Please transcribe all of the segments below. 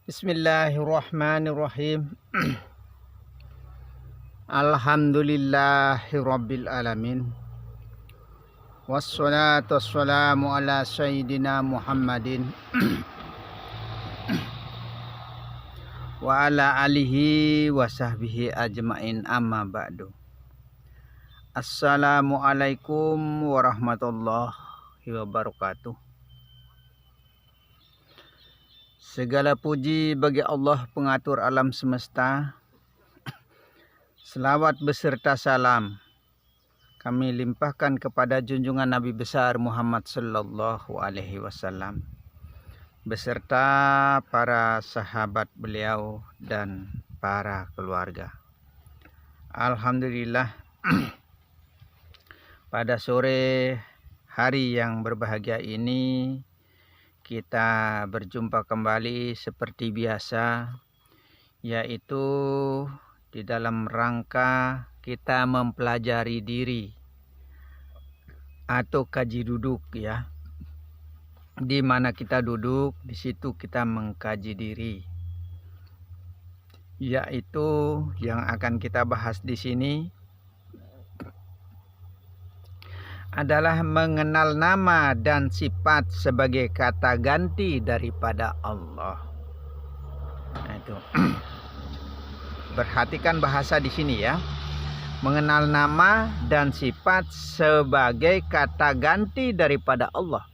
Bismillahirrahmanirrahim. Alhamdulillahirabbil alamin. Wassalatu wassalamu ala sayyidina Muhammadin wa ala alihi wa sahbihi ajmain, amma ba'du. Assalamualaikum warahmatullahi wabarakatuh. Segala puji bagi Allah pengatur alam semesta. Selawat beserta salam kami limpahkan kepada junjungan Nabi besar Muhammad sallallahu alaihi wasallam beserta para sahabat beliau dan para keluarga. Alhamdulillah, pada sore hari yang berbahagia ini kita berjumpa kembali seperti biasa, yaitu di dalam rangka kita mempelajari diri atau kaji duduk, ya. Di mana kita duduk, di situ kita mengkaji diri. Yaitu yang akan kita bahas di sini adalah mengenal nama dan sifat sebagai kata ganti daripada Allah. Nah, itu. Perhatikan bahasa di sini, ya. Mengenal nama dan sifat sebagai kata ganti daripada Allah.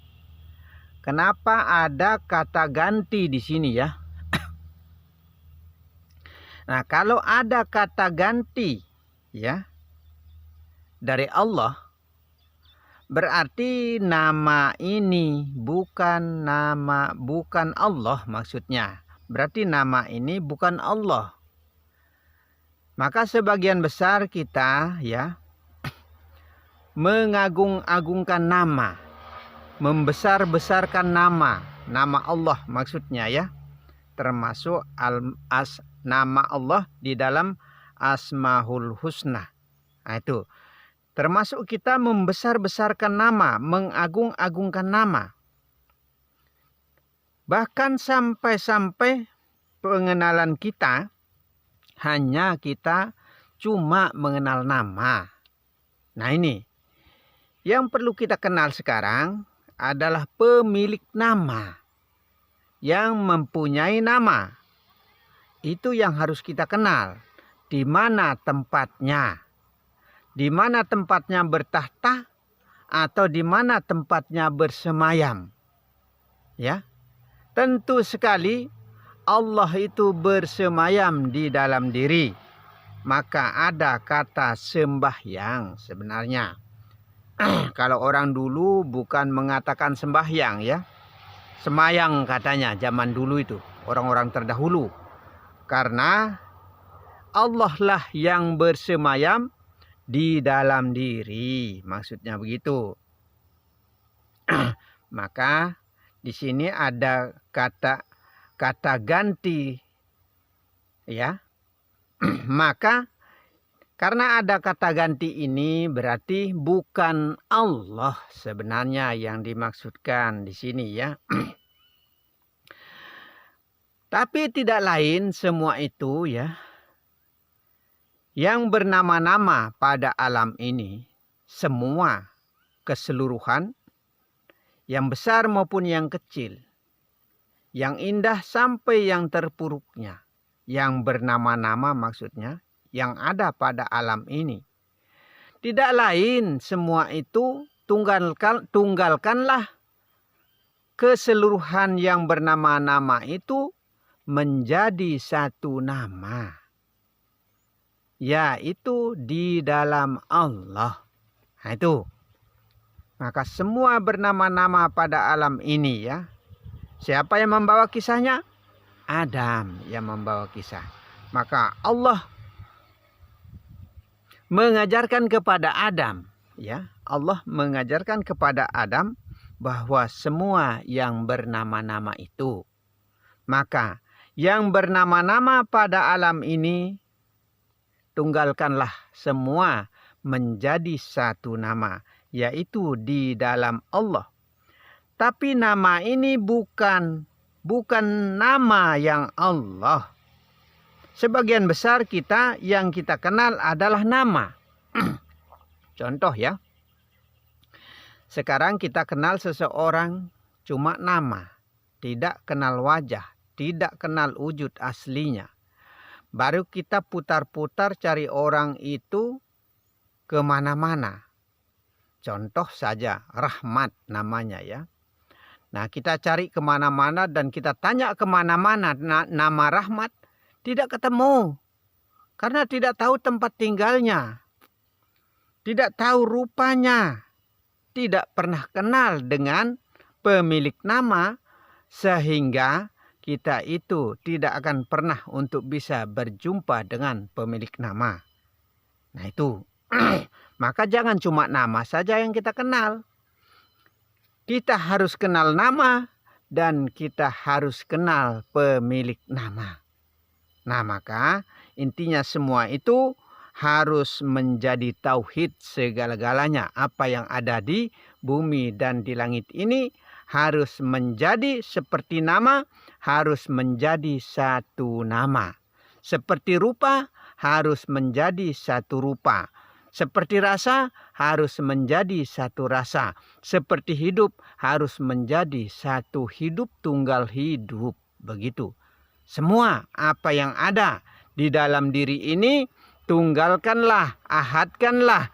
Kenapa ada kata ganti di sini, ya? Nah, kalau ada kata ganti, ya, dari Allah, berarti nama ini bukan Allah maksudnya. Berarti nama ini bukan Allah. Maka sebagian besar kita, ya, mengagung-agungkan nama, membesar-besarkan nama Allah maksudnya, ya. Termasuk nama Allah di dalam Asmaul Husna. Nah, itu. Termasuk kita membesar-besarkan nama, mengagung-agungkan nama. Bahkan sampai-sampai pengenalan kita hanya kita cuma mengenal nama. Nah, ini yang perlu kita kenal sekarang adalah pemilik nama, yang mempunyai nama. Itu yang harus kita kenal. Di mana tempatnya? Di mana tempatnya bertahta atau di mana tempatnya bersemayam, ya. Tentu sekali Allah itu bersemayam di dalam diri. Maka ada kata sembahyang sebenarnya. Kalau orang dulu bukan mengatakan sembahyang, ya. Semayang katanya zaman dulu itu, orang-orang terdahulu. Karena Allah lah yang bersemayam di dalam diri, maksudnya begitu. Maka di sini ada kata ganti, ya. Maka karena ada kata ganti ini berarti bukan Allah sebenarnya yang dimaksudkan di sini, ya. Tapi tidak lain semua itu, ya, yang bernama-nama pada alam ini, semua keseluruhan, yang besar maupun yang kecil, yang indah sampai yang terpuruknya, yang bernama-nama maksudnya, yang ada pada alam ini. Tidak lain semua itu tunggalkanlah keseluruhan yang bernama-nama itu menjadi satu nama, yaitu di dalam Allah. Nah, itu. Maka semua bernama-nama pada alam ini, ya. Siapa yang membawa kisahnya? Adam yang membawa kisah. Maka Allah mengajarkan kepada Adam, ya. Allah mengajarkan kepada Adam bahwa semua yang bernama-nama itu. Maka yang bernama-nama pada alam ini tunggalkanlah semua menjadi satu nama, yaitu di dalam Allah. Tapi nama ini bukan bukan nama yang Allah. Sebagian besar kita yang kita kenal adalah nama. Contoh ya. Sekarang kita kenal seseorang cuma nama. Tidak kenal wajah. Tidak kenal wujud aslinya. Baru kita putar-putar cari orang itu kemana-mana. Contoh saja Rahmat namanya ya. Nah kita cari kemana-mana dan kita tanya kemana-mana nama Rahmat. Tidak ketemu. Karena tidak tahu tempat tinggalnya. Tidak tahu rupanya. Tidak pernah kenal dengan pemilik nama. Sehingga kita itu tidak akan pernah untuk bisa berjumpa dengan pemilik nama. Nah itu. Maka jangan cuma nama saja yang kita kenal. Kita harus kenal nama dan kita harus kenal pemilik nama. Nah maka intinya semua itu harus menjadi tauhid segala-galanya. Apa yang ada di bumi dan di langit ini harus menjadi seperti nama, harus menjadi satu nama. Seperti rupa harus menjadi satu rupa. Seperti rasa harus menjadi satu rasa. Seperti hidup harus menjadi satu hidup tunggal hidup. Begitu. Semua apa yang ada di dalam diri ini tunggalkanlah, ahadkanlah,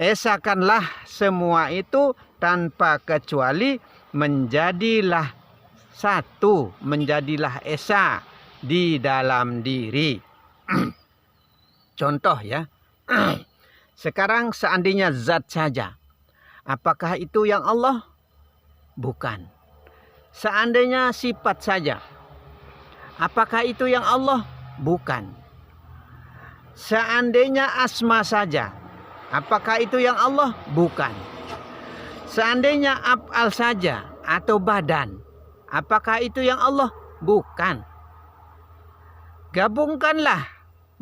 esakanlah semua itu tanpa kecuali menjadilah satu, menjadilah esa di dalam diri. Contoh ya. Sekarang seandainya zat saja. Apakah itu yang Allah? Bukan. Seandainya sifat saja. Apakah itu yang Allah? Bukan. Seandainya asma saja. Apakah itu yang Allah? Bukan. Seandainya af'al saja atau badan. Apakah itu yang Allah? Bukan. Gabungkanlah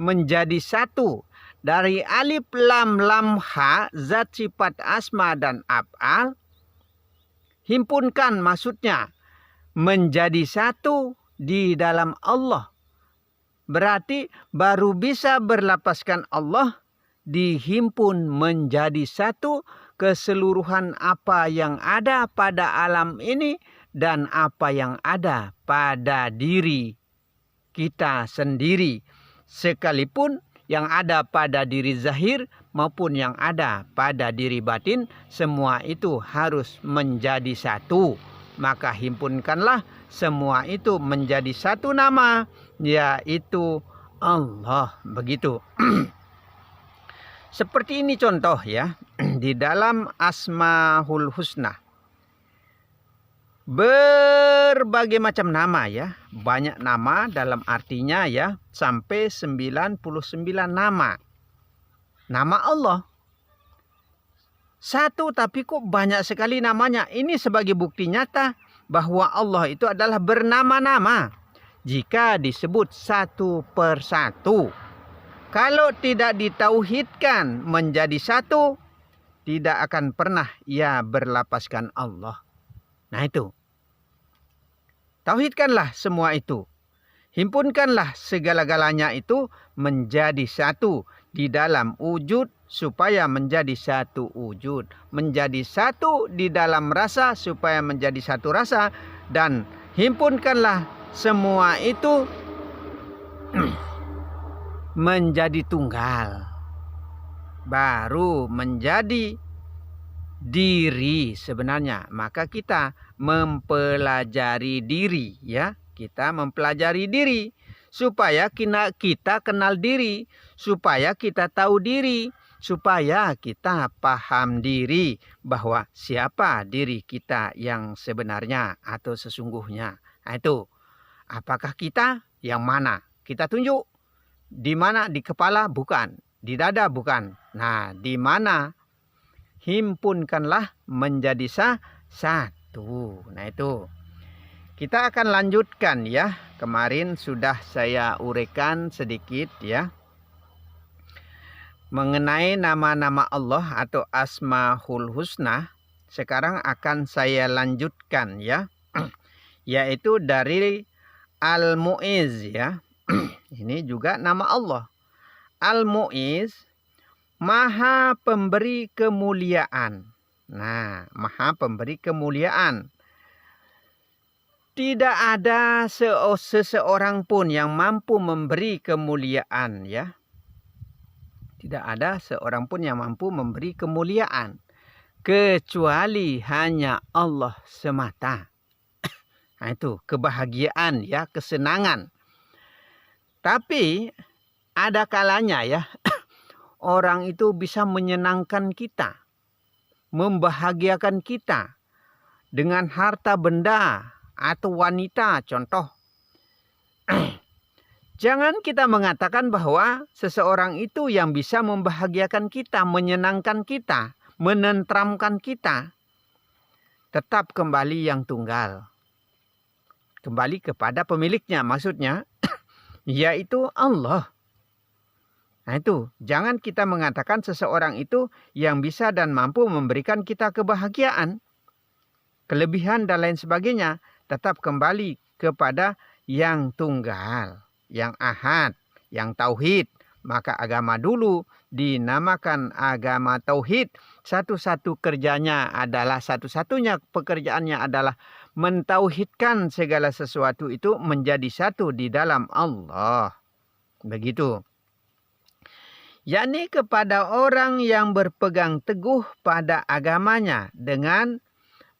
menjadi satu. Dari alif lam lam ha, zat sifat asma dan af'al. Himpunkan maksudnya menjadi satu di dalam Allah. Berarti baru bisa berlapaskan Allah dihimpun menjadi satu keseluruhan apa yang ada pada alam ini dan apa yang ada pada diri kita sendiri. Sekalipun yang ada pada diri zahir maupun yang ada pada diri batin, semua itu harus menjadi satu. Maka himpunkanlah semua itu menjadi satu nama, yaitu Allah. Begitu. Seperti ini contoh ya, di dalam Asmaul Husna. Berbagai macam nama ya, banyak nama dalam artinya ya, sampai 99 nama. Nama Allah. Satu tapi kok banyak sekali namanya. Ini sebagai bukti nyata bahwa Allah itu adalah bernama-nama. Jika disebut satu persatu. Kalau tidak ditauhidkan menjadi satu, tidak akan pernah ia berlapaskan Allah. Nah itu. Tauhidkanlah semua itu. Himpunkanlah segala-galanya itu menjadi satu di dalam wujud supaya menjadi satu wujud. Menjadi satu di dalam rasa supaya menjadi satu rasa. Dan himpunkanlah semua itu menjadi tunggal. Baru menjadi diri sebenarnya. Maka kita mempelajari diri ya. Kita mempelajari diri supaya kita kenal diri, supaya kita tahu diri, supaya kita paham diri bahwa siapa diri kita yang sebenarnya atau sesungguhnya. Nah itu. Apakah kita yang mana? Kita tunjuk. Di mana? Di kepala? Bukan. Di dada? Bukan. Nah, di mana? Himpunkanlah menjadi satu. Nah itu. Kita akan lanjutkan ya. Kemarin sudah saya uraikan sedikit ya. Mengenai nama-nama Allah atau Asmaul Husna. Sekarang akan saya lanjutkan ya. yaitu dari Al-Mu'izz ya. Ini juga nama Allah. Al-Mu'izz, Maha Pemberi Kemuliaan. Nah, Maha Pemberi Kemuliaan. Tidak ada seseorang pun yang mampu memberi kemuliaan ya. Tidak ada seorang pun yang mampu memberi kemuliaan kecuali hanya Allah semata. Nah, itu kebahagiaan ya, kesenangan. Tapi ada kalanya ya, orang itu bisa menyenangkan kita, membahagiakan kita dengan harta benda atau wanita, contoh. Jangan kita mengatakan bahwa seseorang itu yang bisa membahagiakan kita, menyenangkan kita, menenteramkan kita. Tetap kembali yang tunggal. Kembali kepada pemiliknya, maksudnya yaitu Allah. Nah itu, jangan kita mengatakan seseorang itu yang bisa dan mampu memberikan kita kebahagiaan, kelebihan dan lain sebagainya. Tetap kembali kepada yang tunggal, yang ahad, yang tauhid. Maka agama dulu dinamakan agama tauhid. Satu-satu kerjanya adalah, satu-satunya pekerjaannya adalah mentauhidkan segala sesuatu itu menjadi satu di dalam Allah. Begitu. Yakni kepada orang yang berpegang teguh pada agamanya dengan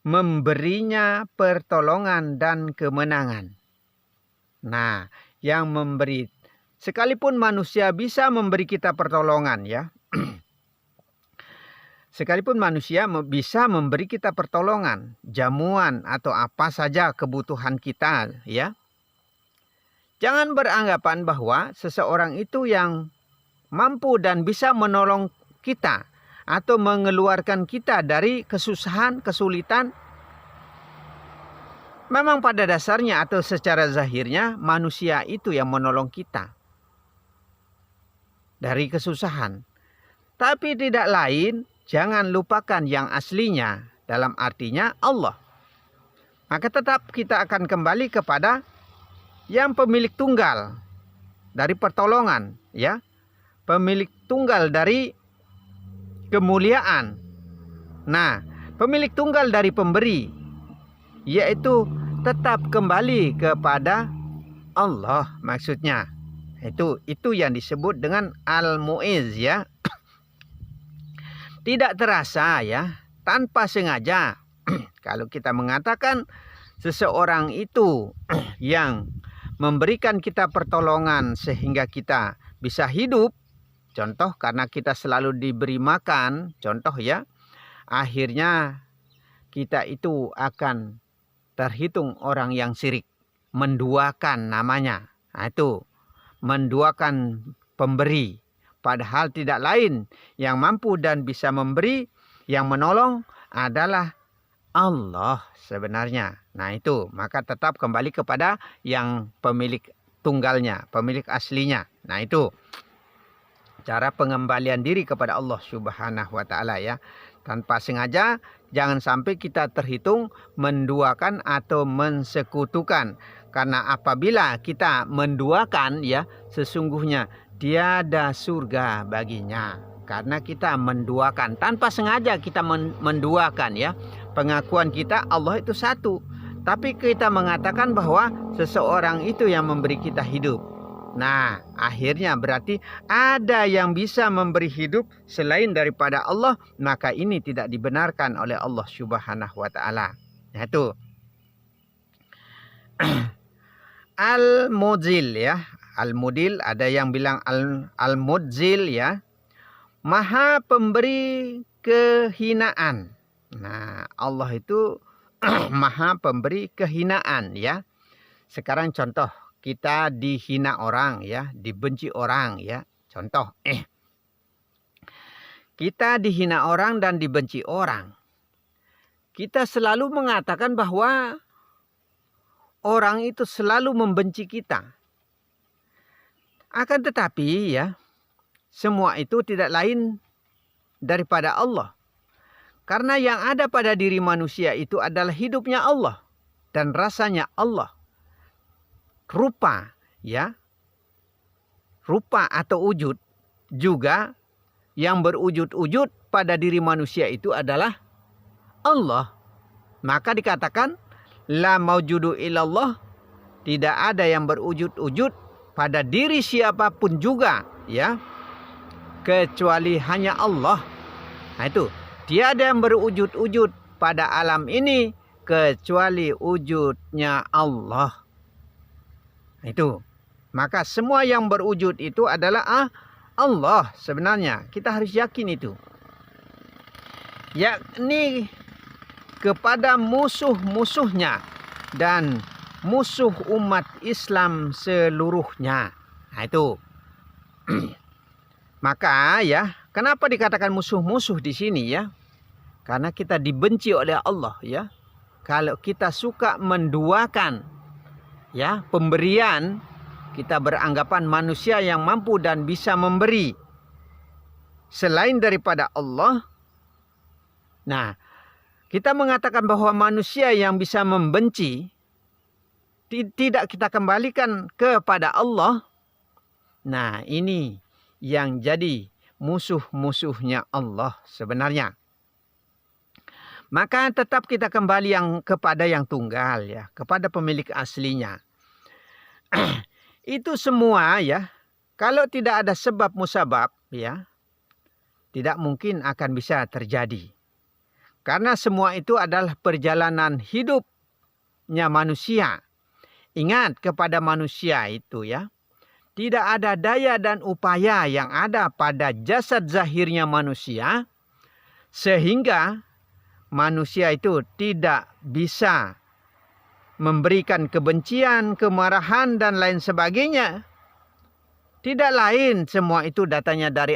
memberinya pertolongan dan kemenangan. Nah, yang memberi, sekalipun manusia bisa memberi kita pertolongan ya. Sekalipun manusia bisa memberi kita pertolongan, jamuan atau apa saja kebutuhan kita ya. Jangan beranggapan bahwa seseorang itu yang mampu dan bisa menolong kita atau mengeluarkan kita dari kesusahan, kesulitan. Memang pada dasarnya atau secara zahirnya manusia itu yang menolong kita dari kesusahan. Tapi tidak lain, jangan lupakan yang aslinya, dalam artinya Allah. Maka tetap kita akan kembali kepada yang pemilik tunggal dari pertolongan ya. Pemilik tunggal dari kemuliaan. Nah, pemilik tunggal dari pemberi, yaitu tetap kembali kepada Allah maksudnya. Itu yang disebut dengan Al-Mu'izz ya. Tidak terasa ya, tanpa sengaja. Kalau kita mengatakan seseorang itu yang memberikan kita pertolongan sehingga kita bisa hidup, contoh karena kita selalu diberi makan, contoh ya, akhirnya kita itu akan terhitung orang yang syirik, menduakan namanya. Nah, itu menduakan pemberi, padahal tidak lain yang mampu dan bisa memberi, yang menolong adalah Allah sebenarnya. Nah itu, maka tetap kembali kepada yang pemilik tunggalnya, pemilik aslinya. Nah itu cara pengembalian diri kepada Allah Subhanahu wa taala ya. Tanpa sengaja, jangan sampai kita terhitung menduakan atau mensekutukan. Karena apabila kita menduakan ya, sesungguhnya tiada surga baginya. Karena kita menduakan, tanpa sengaja kita menduakan ya. Pengakuan kita Allah itu satu. Tapi kita mengatakan bahwa seseorang itu yang memberi kita hidup. Nah, akhirnya berarti ada yang bisa memberi hidup selain daripada Allah, maka ini tidak dibenarkan oleh Allah Subhanahu wa taala. Nah, itu. Al-Mudzil ya. Al-Mudil, ada yang bilang Al-Mudzil ya. Maha pemberi kehinaan. Nah, Allah itu maha pemberi kehinaan ya. Sekarang contoh, kita dihina orang ya, dibenci orang ya. Contoh, kita dihina orang dan dibenci orang. Kita selalu mengatakan bahwa orang itu selalu membenci kita. Akan tetapi ya, semua itu tidak lain daripada Allah. Karena yang ada pada diri manusia itu adalah hidupnya Allah. dan rasanya Allah. Rupa, ya. Rupa atau wujud juga yang berwujud-wujud pada diri manusia itu adalah Allah. Maka dikatakan la maujudu illallah, tidak ada yang berwujud-wujud pada diri siapapun juga, ya, kecuali hanya Allah. Nah itu, tiada yang berwujud-wujud pada alam ini kecuali wujudnya Allah. Nah, itu. Maka semua yang berwujud itu adalah Allah sebenarnya. Kita harus yakin itu. Yakni kepada musuh-musuhnya dan musuh umat Islam seluruhnya. Nah itu. Maka ya, kenapa dikatakan musuh-musuh di sini ya? Karena kita dibenci oleh Allah ya. Kalau kita suka menduakan ya pemberian, kita beranggapan manusia yang mampu dan bisa memberi selain daripada Allah. Nah, kita mengatakan bahwa manusia yang bisa membenci tidak kita kembalikan kepada Allah. Nah, ini yang jadi musuh-musuhnya Allah sebenarnya. Maka tetap kita kembali kepada yang tunggal ya, kepada pemilik aslinya. Itu semua ya, kalau tidak ada sebab musabab ya, tidak mungkin akan bisa terjadi. Karena semua itu adalah perjalanan hidupnya manusia. Ingat kepada manusia itu ya, tidak ada daya dan upaya yang ada pada jasad zahirnya manusia, sehingga manusia itu tidak bisa memberikan kebencian, kemarahan, dan lain sebagainya. Tidak lain, semua itu datanya dari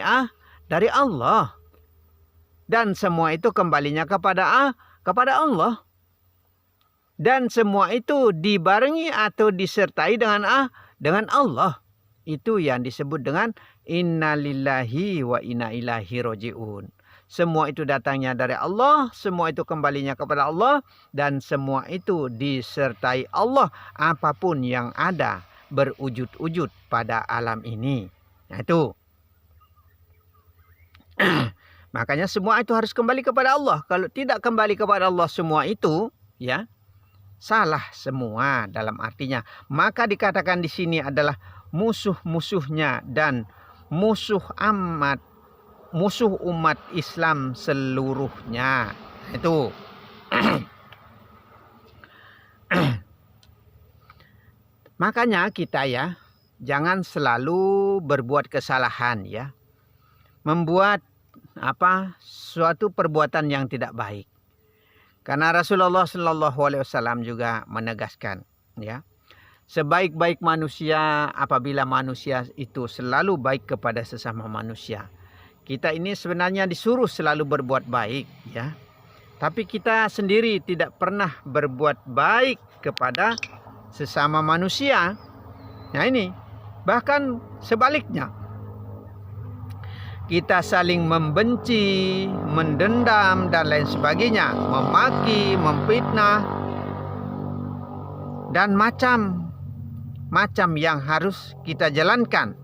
Allah. Dan semua itu kembalinya kepada Allah. Dan semua itu dibarengi atau disertai dengan Allah. Itu yang disebut dengan innalillahi wa inna ilaihi raji'un. Semua itu datangnya dari Allah, semua itu kembalinya kepada Allah, dan semua itu disertai Allah apapun yang ada berwujud-wujud pada alam ini. Nah itu. Makanya semua itu harus kembali kepada Allah. Kalau tidak kembali kepada Allah semua itu, ya, salah semua dalam artinya. Maka dikatakan di sini adalah musuh-musuhnya dan musuh umat Islam seluruhnya. Itu. Makanya kita ya, jangan selalu berbuat kesalahan ya. Membuat suatu perbuatan yang tidak baik. Karena Rasulullah SAW juga menegaskan ya. Sebaik-baik manusia apabila manusia itu selalu baik kepada sesama manusia. Kita ini sebenarnya disuruh selalu berbuat baik ya. Tapi kita sendiri tidak pernah berbuat baik kepada sesama manusia. Nah ini, bahkan sebaliknya. Kita saling membenci, mendendam dan lain sebagainya, memaki, memfitnah dan macam-macam yang harus kita jalankan.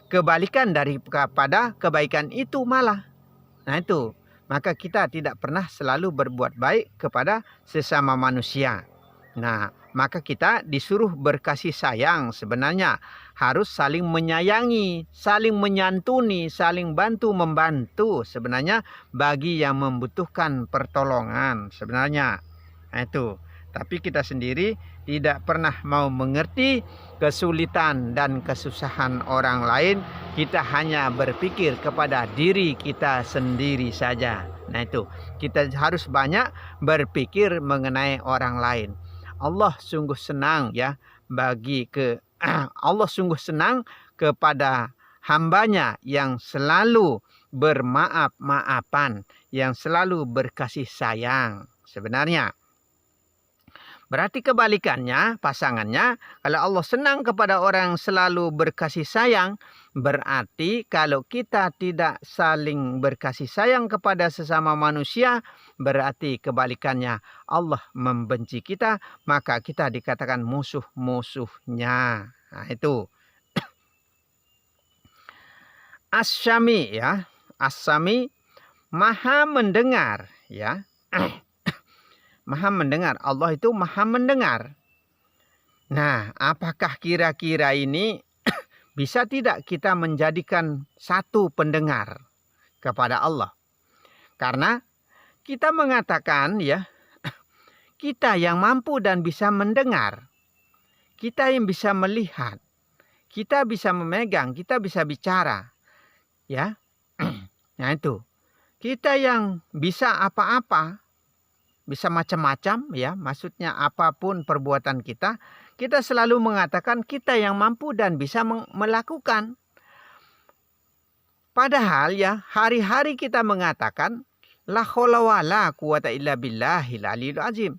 Kebalikan daripada kebaikan itu malah. Nah itu, maka kita tidak pernah selalu berbuat baik kepada sesama manusia. Nah, maka kita disuruh berkasih sayang sebenarnya. Harus saling menyayangi, saling menyantuni, saling bantu-membantu sebenarnya bagi yang membutuhkan pertolongan sebenarnya. Nah itu. Tapi kita sendiri tidak pernah mau mengerti kesulitan dan kesusahan orang lain. Kita hanya berpikir kepada diri kita sendiri saja. Nah itu, kita harus banyak berpikir mengenai orang lain. Allah sungguh senang ya Allah sungguh senang kepada hambanya yang selalu bermaaf-maafan, yang selalu berkasih sayang sebenarnya. Berarti kebalikannya, pasangannya, kalau Allah senang kepada orang yang selalu berkasih sayang, berarti kalau kita tidak saling berkasih sayang kepada sesama manusia, berarti kebalikannya Allah membenci kita, maka kita dikatakan musuh-musuhnya. Nah, itu. As-Sami ya. As-Sami maha mendengar ya. Maha mendengar. Allah itu maha mendengar. Nah, apakah kira-kira ini bisa tidak kita menjadikan satu pendengar kepada Allah? Karena kita mengatakan ya, kita yang mampu dan bisa mendengar. Kita yang bisa melihat. Kita bisa memegang, kita bisa bicara. Ya. Nah, itu. Kita yang bisa apa-apa, bisa macam-macam ya, maksudnya apapun perbuatan kita, kita selalu mengatakan kita yang mampu dan bisa melakukan. Padahal ya, hari-hari kita mengatakan la haula wala quwata illa billahil aliyil azim.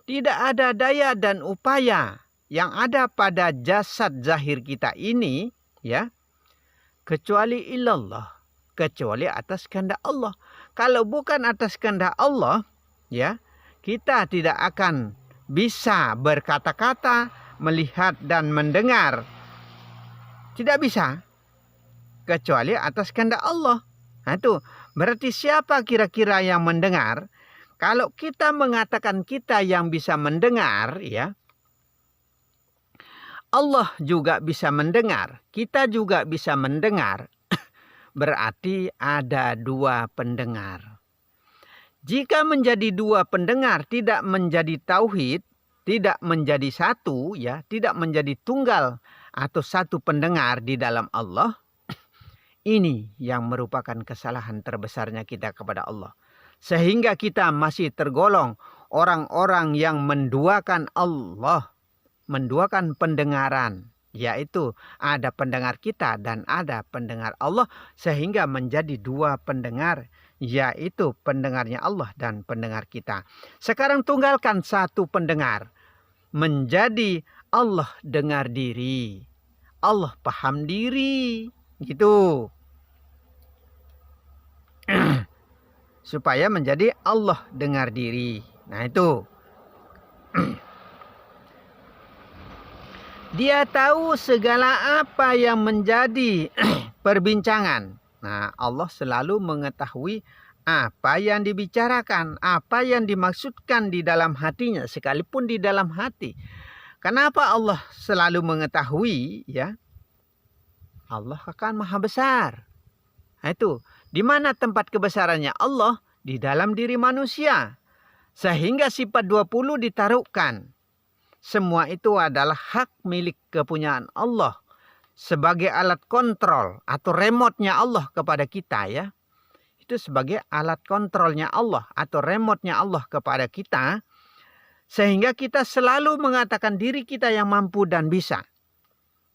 Tidak ada daya dan upaya yang ada pada jasad zahir kita ini ya, kecuali illallah, kecuali atas kehendak Allah. Kalau bukan atas kehendak Allah ya, kita tidak akan bisa berkata-kata, melihat dan mendengar. Tidak bisa. Kecuali atas kehendak Allah. Nah, itu. Berarti siapa kira-kira yang mendengar? Kalau kita mengatakan kita yang bisa mendengar, ya, Allah juga bisa mendengar. Kita juga bisa mendengar. Berarti ada dua pendengar. Jika menjadi dua pendengar tidak menjadi tauhid, tidak menjadi satu, ya, tidak menjadi tunggal atau satu pendengar di dalam Allah, ini yang merupakan kesalahan terbesarnya kita kepada Allah. Sehingga kita masih tergolong orang-orang yang menduakan Allah, menduakan pendengaran, yaitu ada pendengar kita dan ada pendengar Allah, sehingga menjadi dua pendengar, yaitu pendengarnya Allah dan pendengar kita. Sekarang tunggalkan satu pendengar, menjadi Allah dengar diri, Allah paham diri, gitu. Supaya menjadi Allah dengar diri. Nah, itu. Dia tahu segala apa yang menjadi perbincangan. Nah, Allah selalu mengetahui apa yang dibicarakan, apa yang dimaksudkan di dalam hatinya, sekalipun di dalam hati. Kenapa Allah selalu mengetahui? Ya, Allah akan maha besar. Nah, itu. Di mana tempat kebesarannya Allah? Di dalam diri manusia. Sehingga sifat 20 ditaruhkan. Semua itu adalah hak milik kepunyaan Allah. Sebagai alat kontrol atau remote-nya Allah kepada kita, ya. Itu sebagai alat kontrolnya Allah atau remote-nya Allah kepada kita. Sehingga kita selalu mengatakan diri kita yang mampu dan bisa.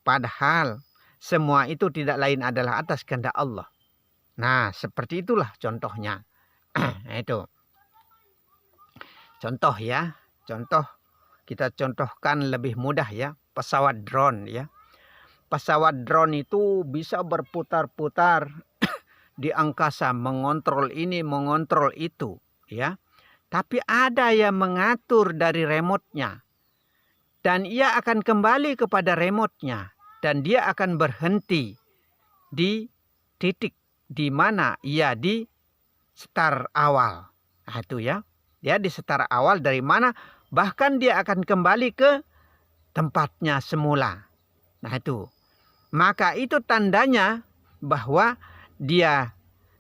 Padahal semua itu tidak lain adalah atas kehendak Allah. Nah, seperti itulah contohnya. Itu. Contoh ya. Contoh. Kita contohkan lebih mudah ya. Pesawat drone ya. Pesawat drone itu bisa berputar-putar di angkasa. Mengontrol ini, mengontrol itu. Ya. Tapi ada yang mengatur dari remote-nya. Dan ia akan kembali kepada remote-nya. Dan dia akan berhenti di titik di mana ia di start awal. Nah, itu ya. Dia di start awal dari mana? Bahkan dia akan kembali ke tempatnya semula. Nah, itu. Maka itu tandanya bahwa dia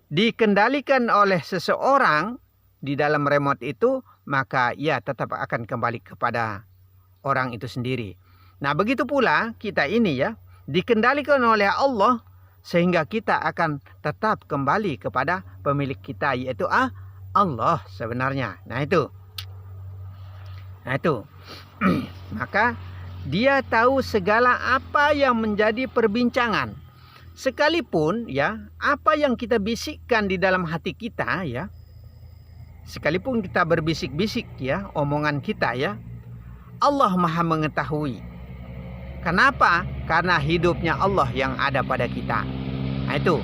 dikendalikan oleh seseorang di dalam remote itu, maka ia tetap akan kembali kepada orang itu sendiri. Nah, begitu pula kita ini ya, dikendalikan oleh Allah, sehingga kita akan tetap kembali kepada pemilik kita, yaitu Allah sebenarnya. Nah, itu. Nah, itu. Maka dia tahu segala apa yang menjadi perbincangan. Sekalipun ya, apa yang kita bisikkan di dalam hati kita ya, sekalipun kita berbisik-bisik ya, omongan kita ya, Allah maha mengetahui. Kenapa? Karena hidupnya Allah yang ada pada kita. Nah, itu.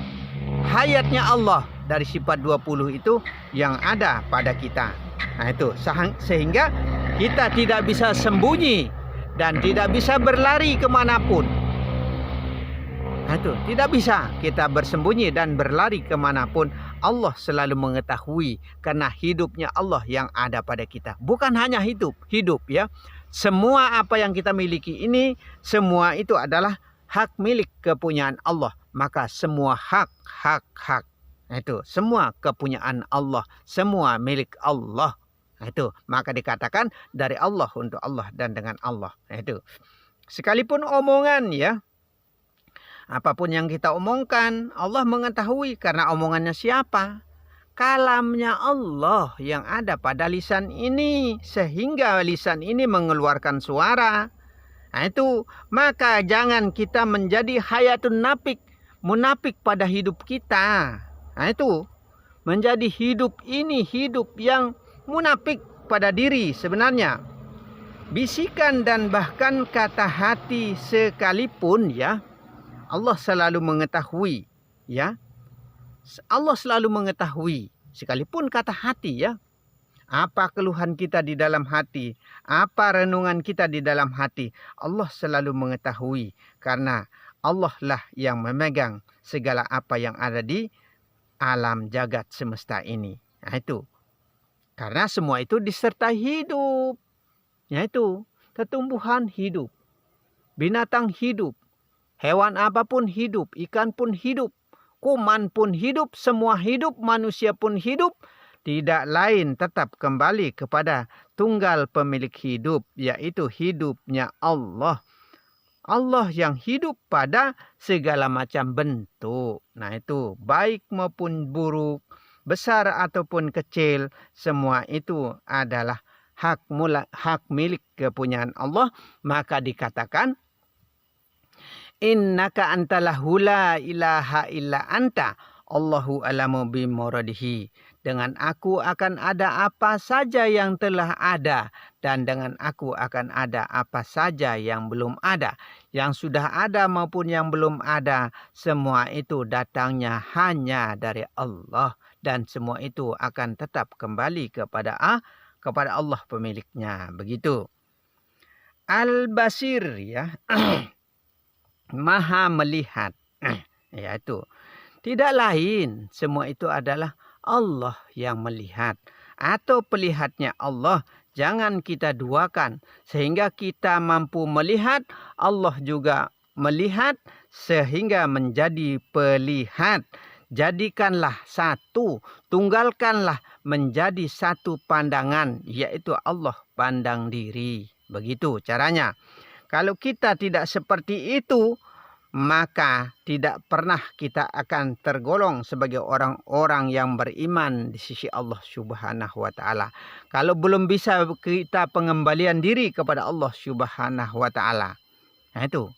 Hayatnya Allah dari sifat 20 itu yang ada pada kita. Nah itu, sehingga kita tidak bisa sembunyi dan tidak bisa berlari kemanapun. Nah itu, tidak bisa kita bersembunyi dan berlari kemanapun. Allah selalu mengetahui karena hidupnya Allah yang ada pada kita. Bukan hanya hidup ya. Semua apa yang kita miliki ini, semua itu adalah hak milik kepunyaan Allah. Maka semua hak. Nah itu, semua kepunyaan Allah, semua milik Allah. Nah itu, maka dikatakan dari Allah untuk Allah dan dengan Allah. Nah itu, sekalipun omongan ya, apapun yang kita omongkan, Allah mengetahui karena omongannya siapa? Kalamnya Allah yang ada pada lisan ini, sehingga lisan ini mengeluarkan suara. Nah itu, maka jangan kita menjadi hayatun munafik pada hidup kita. Nah itu, menjadi hidup ini hidup yang munafik pada diri sebenarnya. Bisikan dan bahkan kata hati sekalipun ya, Allah selalu mengetahui ya. Allah selalu mengetahui sekalipun kata hati ya. Apa keluhan kita di dalam hati, apa renungan kita di dalam hati, Allah selalu mengetahui karena Allah lah yang memegang segala apa yang ada di alam jagat semesta ini. Nah itu. Karena semua itu disertai hidup. Yaitu tumbuhan hidup, binatang hidup, hewan apapun hidup, ikan pun hidup, kuman pun hidup, semua hidup, manusia pun hidup. Tidak lain tetap kembali kepada tunggal pemilik hidup, yaitu hidupnya Allah. Allah yang hidup pada segala macam bentuk. Nah itu baik maupun buruk, besar ataupun kecil, semua itu adalah hak milik kepunyaan Allah. Maka dikatakan, innaka antalahu la ilaha illa anta, Allahu alamu bimuradihi. Dengan aku akan ada apa saja yang telah ada, dan dengan aku akan ada apa saja yang belum ada. Yang sudah ada maupun yang belum ada, semua itu datangnya hanya dari Allah. Dan semua itu akan tetap kembali kepada Allah pemiliknya. Begitu. Al-Basir ya. Maha melihat. Yaitu tidak lain, semua itu adalah Allah yang melihat atau pelihatnya Allah. Jangan kita duakan sehingga kita mampu melihat, Allah juga melihat sehingga menjadi pelihat. Jadikanlah satu, tunggalkanlah menjadi satu pandangan, yaitu Allah pandang diri. Begitu caranya. Kalau kita tidak seperti itu, maka tidak pernah kita akan tergolong sebagai orang-orang yang beriman di sisi Allah Subhanahu wa Ta'ala. Kalau belum bisa kita pengembalian diri kepada Allah Subhanahu wa Ta'ala. Nah itu,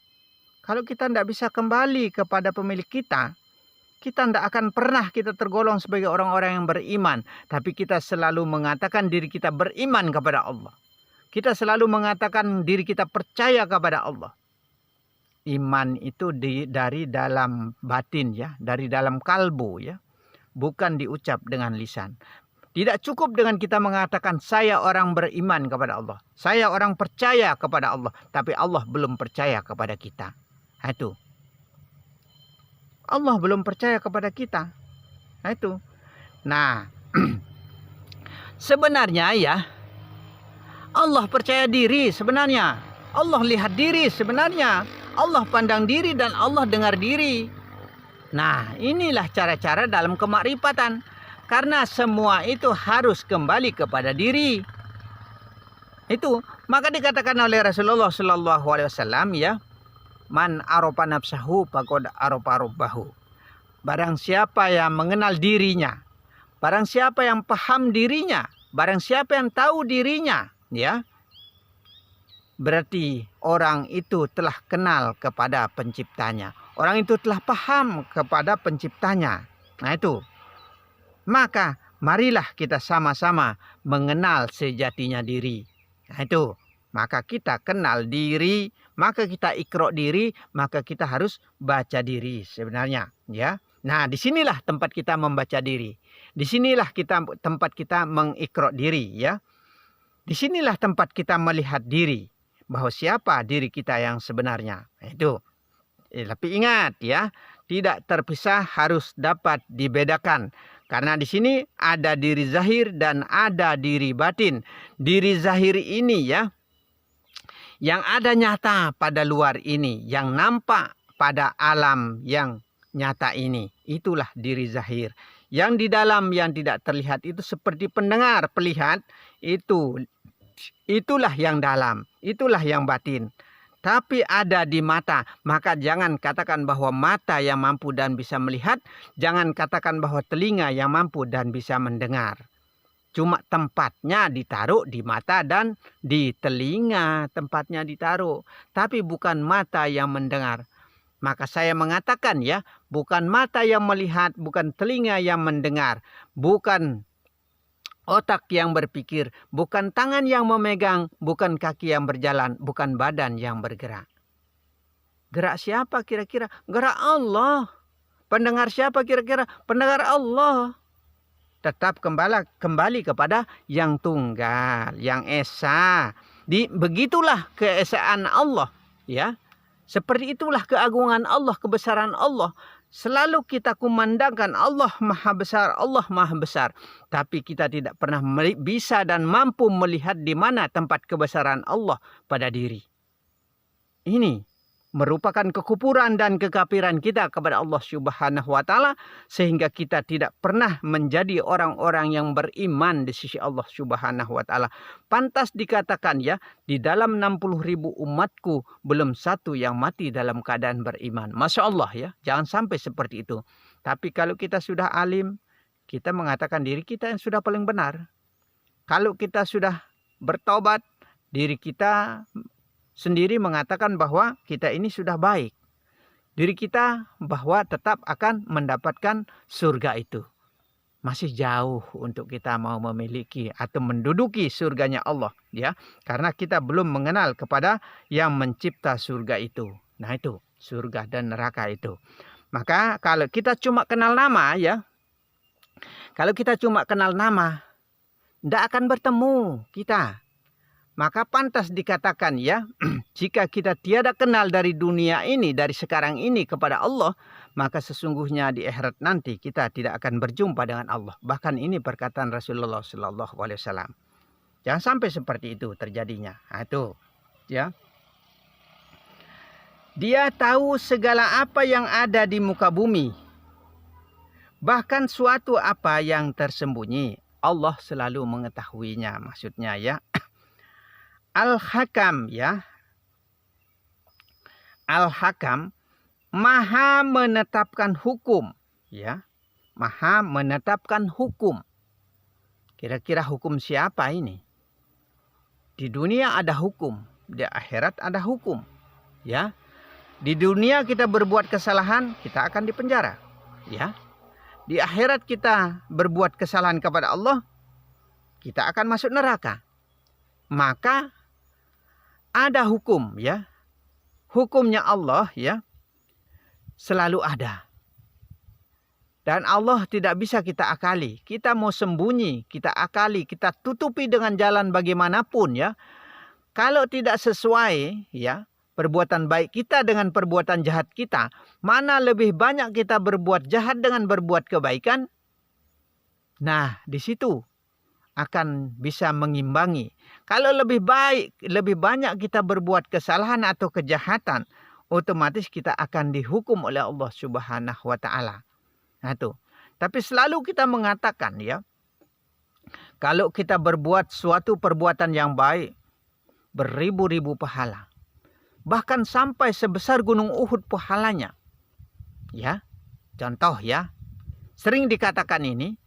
kalau kita tidak bisa kembali kepada pemilik kita tidak akan pernah kita tergolong sebagai orang-orang yang beriman. Tapi kita selalu mengatakan diri kita beriman kepada Allah. Kita selalu mengatakan diri kita percaya kepada Allah. Iman itu dari dalam batin ya, dari dalam kalbu ya, bukan diucap dengan lisan. Tidak cukup dengan kita mengatakan saya orang beriman kepada Allah, saya orang percaya kepada Allah, tapi Allah belum percaya kepada kita. Nah, itu. Allah belum percaya kepada kita. Nah itu. Nah, sebenarnya ya, Allah percaya diri sebenarnya. Allah lihat diri sebenarnya. Allah pandang diri dan Allah dengar diri. Nah, inilah cara-cara dalam kemakrifatan. Karena semua itu harus kembali kepada diri. Itu, maka dikatakan oleh Rasulullah Sallallahu Alaihi Wasallam ya, man aropa nafsahu faqad aropa rabbahu. Barang siapa yang mengenal dirinya, barang siapa yang paham dirinya, barang siapa yang tahu dirinya, ya, berarti orang itu telah kenal kepada penciptanya. Orang itu telah paham kepada penciptanya. Nah itu. Maka marilah kita sama-sama mengenal sejatinya diri. Nah itu. Maka kita kenal diri, maka kita ikro diri, maka kita harus baca diri sebenarnya. Ya. Nah, disinilah tempat kita membaca diri. Disinilah tempat kita mengikrok diri, ya. Disinilah tempat kita melihat diri, bahwa siapa diri kita yang sebenarnya. Itu. Tapi ingat ya, tidak terpisah, harus dapat dibedakan. Karena di sini ada diri zahir dan ada diri batin. Diri zahir ini ya, yang ada nyata pada luar ini, yang nampak pada alam yang nyata ini, itulah diri zahir. Yang di dalam yang tidak terlihat itu seperti pendengar, pelihat, itulah yang dalam, itulah yang batin. Tapi ada di mata, maka jangan katakan bahwa mata yang mampu dan bisa melihat, jangan katakan bahwa telinga yang mampu dan bisa mendengar. Cuma tempatnya ditaruh di mata dan di telinga, tempatnya ditaruh, tapi bukan mata yang mendengar. Maka saya mengatakan ya, bukan mata yang melihat, bukan telinga yang mendengar, bukan otak yang berpikir, bukan tangan yang memegang, bukan kaki yang berjalan, bukan badan yang bergerak. Gerak siapa kira-kira? Gerak Allah. Pendengar siapa kira-kira? Pendengar Allah. Tetap kembali kepada yang tunggal, yang esa. Begitulah keesaan Allah, ya. Seperti itulah keagungan Allah, kebesaran Allah. Selalu kita kumandangkan Allah Maha Besar, Allah Maha Besar. Tapi kita tidak pernah bisa dan mampu melihat di mana tempat kebesaran Allah pada diri. Ini merupakan kekufuran dan kekafiran kita kepada Allah Subhanahu wa taala, sehingga kita tidak pernah menjadi orang-orang yang beriman di sisi Allah Subhanahu wa taala. Pantas dikatakan ya, di dalam 60.000 umatku belum satu yang mati dalam keadaan beriman. Masya Allah ya, jangan sampai seperti itu. Tapi kalau kita sudah alim, kita mengatakan diri kita yang sudah paling benar. Kalau kita sudah bertobat, diri kita sendiri mengatakan bahwa kita ini sudah baik. Diri kita bahwa tetap akan mendapatkan surga itu. Masih jauh untuk kita mau memiliki atau menduduki surganya Allah, ya. Karena kita belum mengenal kepada yang mencipta surga itu. Nah, itu surga dan neraka itu. Maka kalau kita cuma kenal nama ya. Kalau kita cuma kenal nama, tidak akan bertemu kita. Maka pantas dikatakan ya, jika kita tiada kenal dari dunia ini, dari sekarang ini kepada Allah, maka sesungguhnya di akhirat nanti kita tidak akan berjumpa dengan Allah. Bahkan ini perkataan Rasulullah SAW. Jangan sampai seperti itu terjadinya. Nah, itu ya. Dia tahu segala apa yang ada di muka bumi. Bahkan suatu apa yang tersembunyi, Allah selalu mengetahuinya. Maksudnya ya. Al-Hakam ya. Al-Hakam maha menetapkan hukum ya. Maha menetapkan hukum. Kira-kira hukum siapa ini? Di dunia ada hukum, di akhirat ada hukum ya. Di dunia kita berbuat kesalahan, kita akan dipenjara ya. Di akhirat kita berbuat kesalahan kepada Allah, kita akan masuk neraka. Maka ada hukum ya. Hukumnya Allah ya selalu ada. Dan Allah tidak bisa kita akali. Kita mau sembunyi, kita akali, kita tutupi dengan jalan bagaimanapun ya. Kalau tidak sesuai ya perbuatan baik kita dengan perbuatan jahat kita, mana lebih banyak kita berbuat jahat dengan berbuat kebaikan? Nah, di situ akan bisa mengimbangi. Kalau lebih baik, lebih banyak kita berbuat kesalahan atau kejahatan, otomatis kita akan dihukum oleh Allah Subhanahu wa taala. Nah, itu. Tapi selalu kita mengatakan ya, kalau kita berbuat suatu perbuatan yang baik, beribu-ribu pahala. Bahkan sampai sebesar gunung Uhud pahalanya. Ya. Contoh ya. Sering dikatakan ini,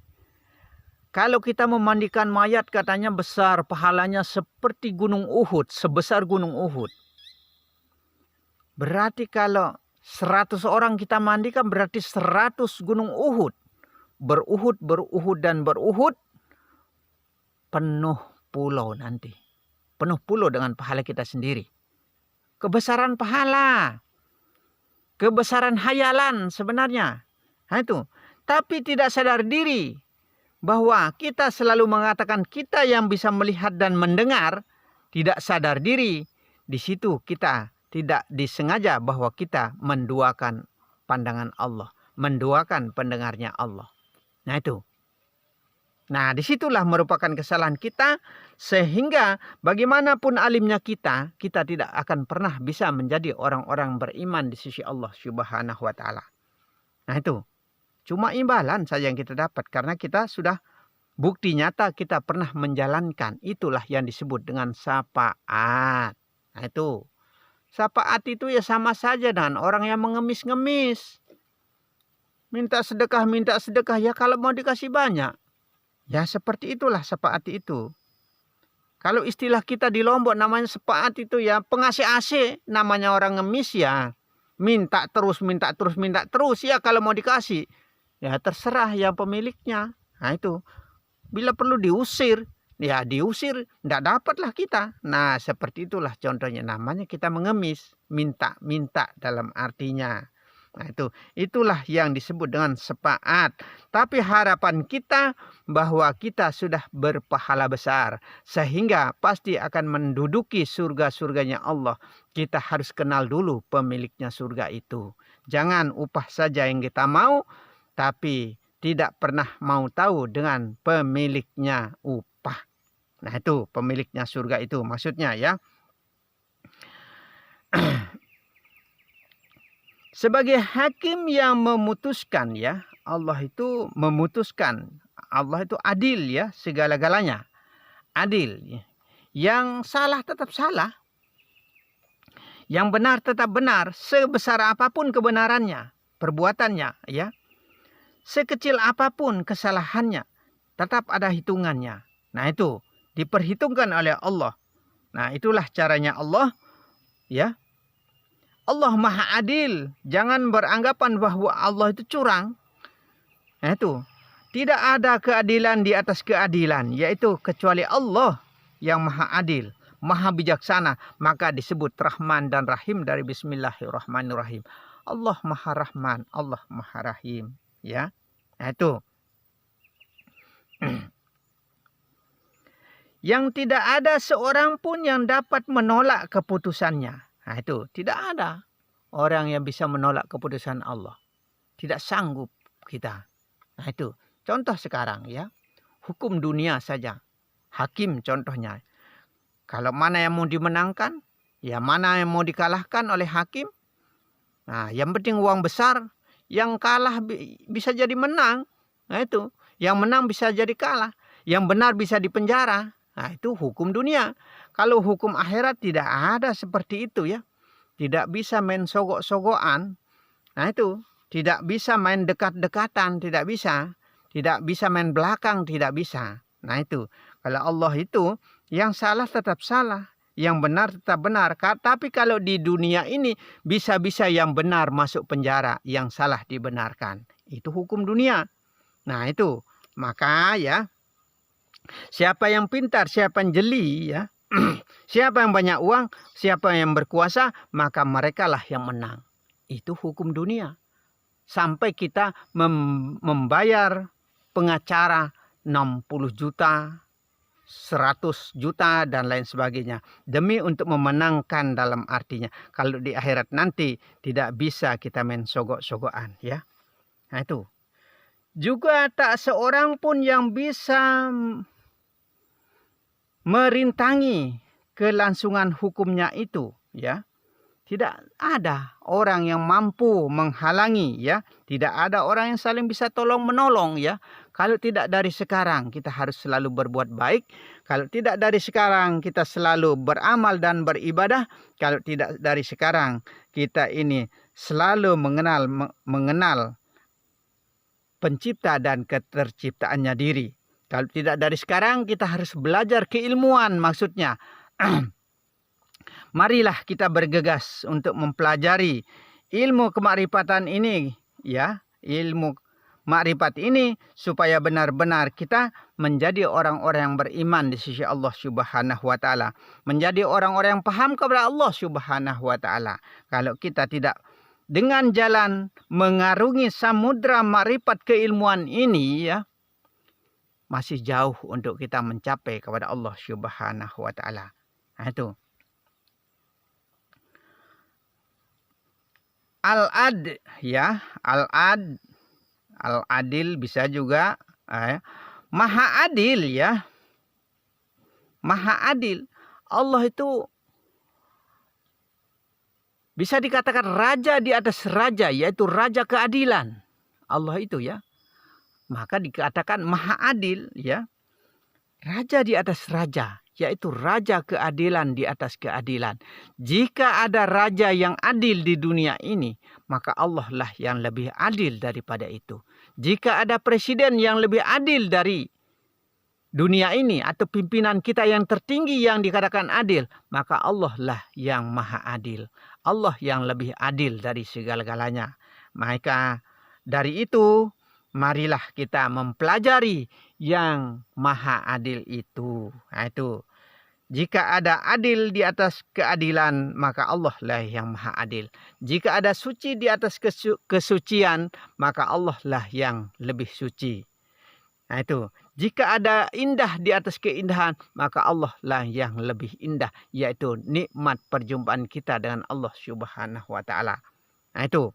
kalau kita memandikan mayat katanya besar, pahalanya seperti gunung Uhud, sebesar gunung Uhud. Berarti kalau 100 orang kita mandikan berarti 100 gunung Uhud. Beruhud, beruhud, dan beruhud. Penuh pulau nanti. Penuh pulau dengan pahala kita sendiri. Kebesaran pahala. Kebesaran hayalan sebenarnya. Nah itu. Tapi tidak sadar diri bahwa kita selalu mengatakan kita yang bisa melihat dan mendengar, tidak sadar diri. Di situ kita tidak disengaja bahwa kita menduakan pandangan Allah, menduakan pendengarnya Allah. Nah itu. Nah disitulah merupakan kesalahan kita, sehingga bagaimanapun alimnya kita tidak akan pernah bisa menjadi orang-orang beriman di sisi Allah Subhanahu wa Ta'ala. Nah itu. Cuma imbalan saja yang kita dapat karena kita sudah bukti nyata kita pernah menjalankan. Itulah yang disebut dengan syafaat. Nah itu. Syafaat itu ya sama saja dengan orang yang mengemis-ngemis. Minta sedekah ya kalau mau dikasih banyak. Ya seperti itulah syafaat itu. Kalau istilah kita di Lombok namanya syafaat itu ya pengasih AC. Namanya orang ngemis ya. Minta terus ya kalau mau dikasih. Ya terserah yang pemiliknya. Nah itu. Bila perlu diusir. Ya diusir. Tidak dapatlah kita. Nah seperti itulah contohnya. Namanya kita mengemis. Minta dalam artinya. Nah itulah yang disebut dengan syafaat. Tapi harapan kita bahwa kita sudah berpahala besar. Sehingga pasti akan menduduki surga-surganya Allah. Kita harus kenal dulu pemiliknya surga itu. Jangan upah saja yang kita mau. Tapi tidak pernah mau tahu dengan pemiliknya upah. Nah itu pemiliknya surga itu maksudnya ya. Sebagai hakim yang memutuskan ya. Allah itu memutuskan. Allah itu adil ya segala-galanya. Adil. Yang salah tetap salah. Yang benar tetap benar. Sebesar apapun kebenarannya. Perbuatannya ya. Sekecil apapun kesalahannya, tetap ada hitungannya. Nah itu, diperhitungkan oleh Allah. Nah itulah caranya Allah. Ya, Allah maha adil. Jangan beranggapan bahwa Allah itu curang. Nah itu, tidak ada keadilan di atas keadilan. Yaitu kecuali Allah yang maha adil, maha bijaksana. Maka disebut Rahman dan Rahim dari Bismillahirrahmanirrahim. Allah maha Rahman, Allah maha Rahim. Ya, nah itu. Yang tidak ada seorang pun yang dapat menolak keputusannya. Nah itu, tidak ada orang yang bisa menolak keputusan Allah. Tidak sanggup kita. Nah itu, contoh sekarang ya. Hukum dunia saja. Hakim contohnya. Kalau mana yang mau dimenangkan, ya mana yang mau dikalahkan oleh hakim. Nah, yang penting uang besar. Yang kalah bisa jadi menang. Nah itu. Yang menang bisa jadi kalah. Yang benar bisa dipenjara. Nah itu hukum dunia. Kalau hukum akhirat tidak ada seperti itu ya. Tidak bisa main sogok-sogokan. Nah itu. Tidak bisa main dekat-dekatan. Tidak bisa. Tidak bisa main belakang. Tidak bisa. Nah itu. Kalau Allah itu yang salah tetap salah. Yang benar tetap benar. Tapi kalau di dunia ini bisa-bisa yang benar masuk penjara, yang salah dibenarkan. Itu hukum dunia. Nah itu. Maka ya, siapa yang pintar, siapa yang jeli ya, siapa yang banyak uang, siapa yang berkuasa, maka merekalah yang menang. Itu hukum dunia. Sampai kita membayar pengacara 60 juta, 100 juta dan lain sebagainya. Demi untuk memenangkan dalam artinya. Kalau di akhirat nanti tidak bisa kita main sogok-sogokan ya. Nah itu. Juga tak seorang pun yang bisa merintangi kelangsungan hukumnya itu ya. Tidak ada orang yang mampu menghalangi ya. Tidak ada orang yang saling bisa tolong menolong ya. Kalau tidak dari sekarang kita harus selalu berbuat baik. Kalau tidak dari sekarang kita selalu beramal dan beribadah. Kalau tidak dari sekarang kita ini selalu mengenal pencipta dan keterciptaannya diri. Kalau tidak dari sekarang kita harus belajar keilmuan maksudnya. Marilah kita bergegas untuk mempelajari ilmu kemakrifatan ini ya, ilmu makrifat ini supaya benar-benar kita menjadi orang-orang yang beriman di sisi Allah Subhanahu wa taala, menjadi orang-orang yang paham kepada Allah Subhanahu wa taala. Kalau kita tidak dengan jalan mengarungi samudra makrifat keilmuan ini ya, masih jauh untuk kita mencapai kepada Allah Subhanahu wa taala. Nah, itu. Al-ad ya, al-ad, al-adil bisa juga maha adil ya. Maha adil. Allah itu bisa dikatakan raja di atas raja, yaitu raja keadilan. Allah itu ya. Maka dikatakan maha adil ya. Raja di atas raja, yaitu raja keadilan di atas keadilan. Jika ada raja yang adil di dunia ini, maka Allah lah yang lebih adil daripada itu. Jika ada presiden yang lebih adil dari dunia ini atau pimpinan kita yang tertinggi yang dikatakan adil, maka Allah lah yang maha adil. Allah yang lebih adil dari segala-galanya. Maka dari itu, marilah kita mempelajari yang maha adil itu. Nah, itu. Jika ada adil di atas keadilan, maka Allah lah yang maha adil. Jika ada suci di atas kesucian, maka Allah lah yang lebih suci. Nah, itu. Jika ada indah di atas keindahan, maka Allah lah yang lebih indah, yaitu nikmat perjumpaan kita dengan Allah Subhanahu wa taala. Nah, itu.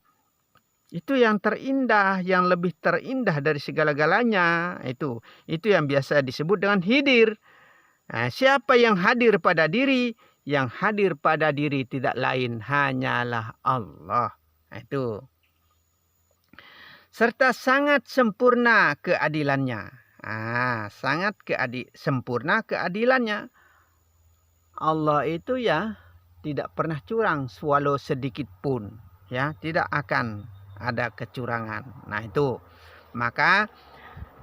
Itu yang terindah, yang lebih terindah dari segala-galanya. Itu yang biasa disebut dengan hidir. Nah, siapa yang hadir pada diri? Yang hadir pada diri tidak lain hanyalah Allah. Nah, itu. Serta sangat sempurna keadilannya. Sangat sempurna keadilannya. Allah itu ya tidak pernah curang walau sedikit pun. Ya, tidak akan ada kecurangan. Nah, itu. Maka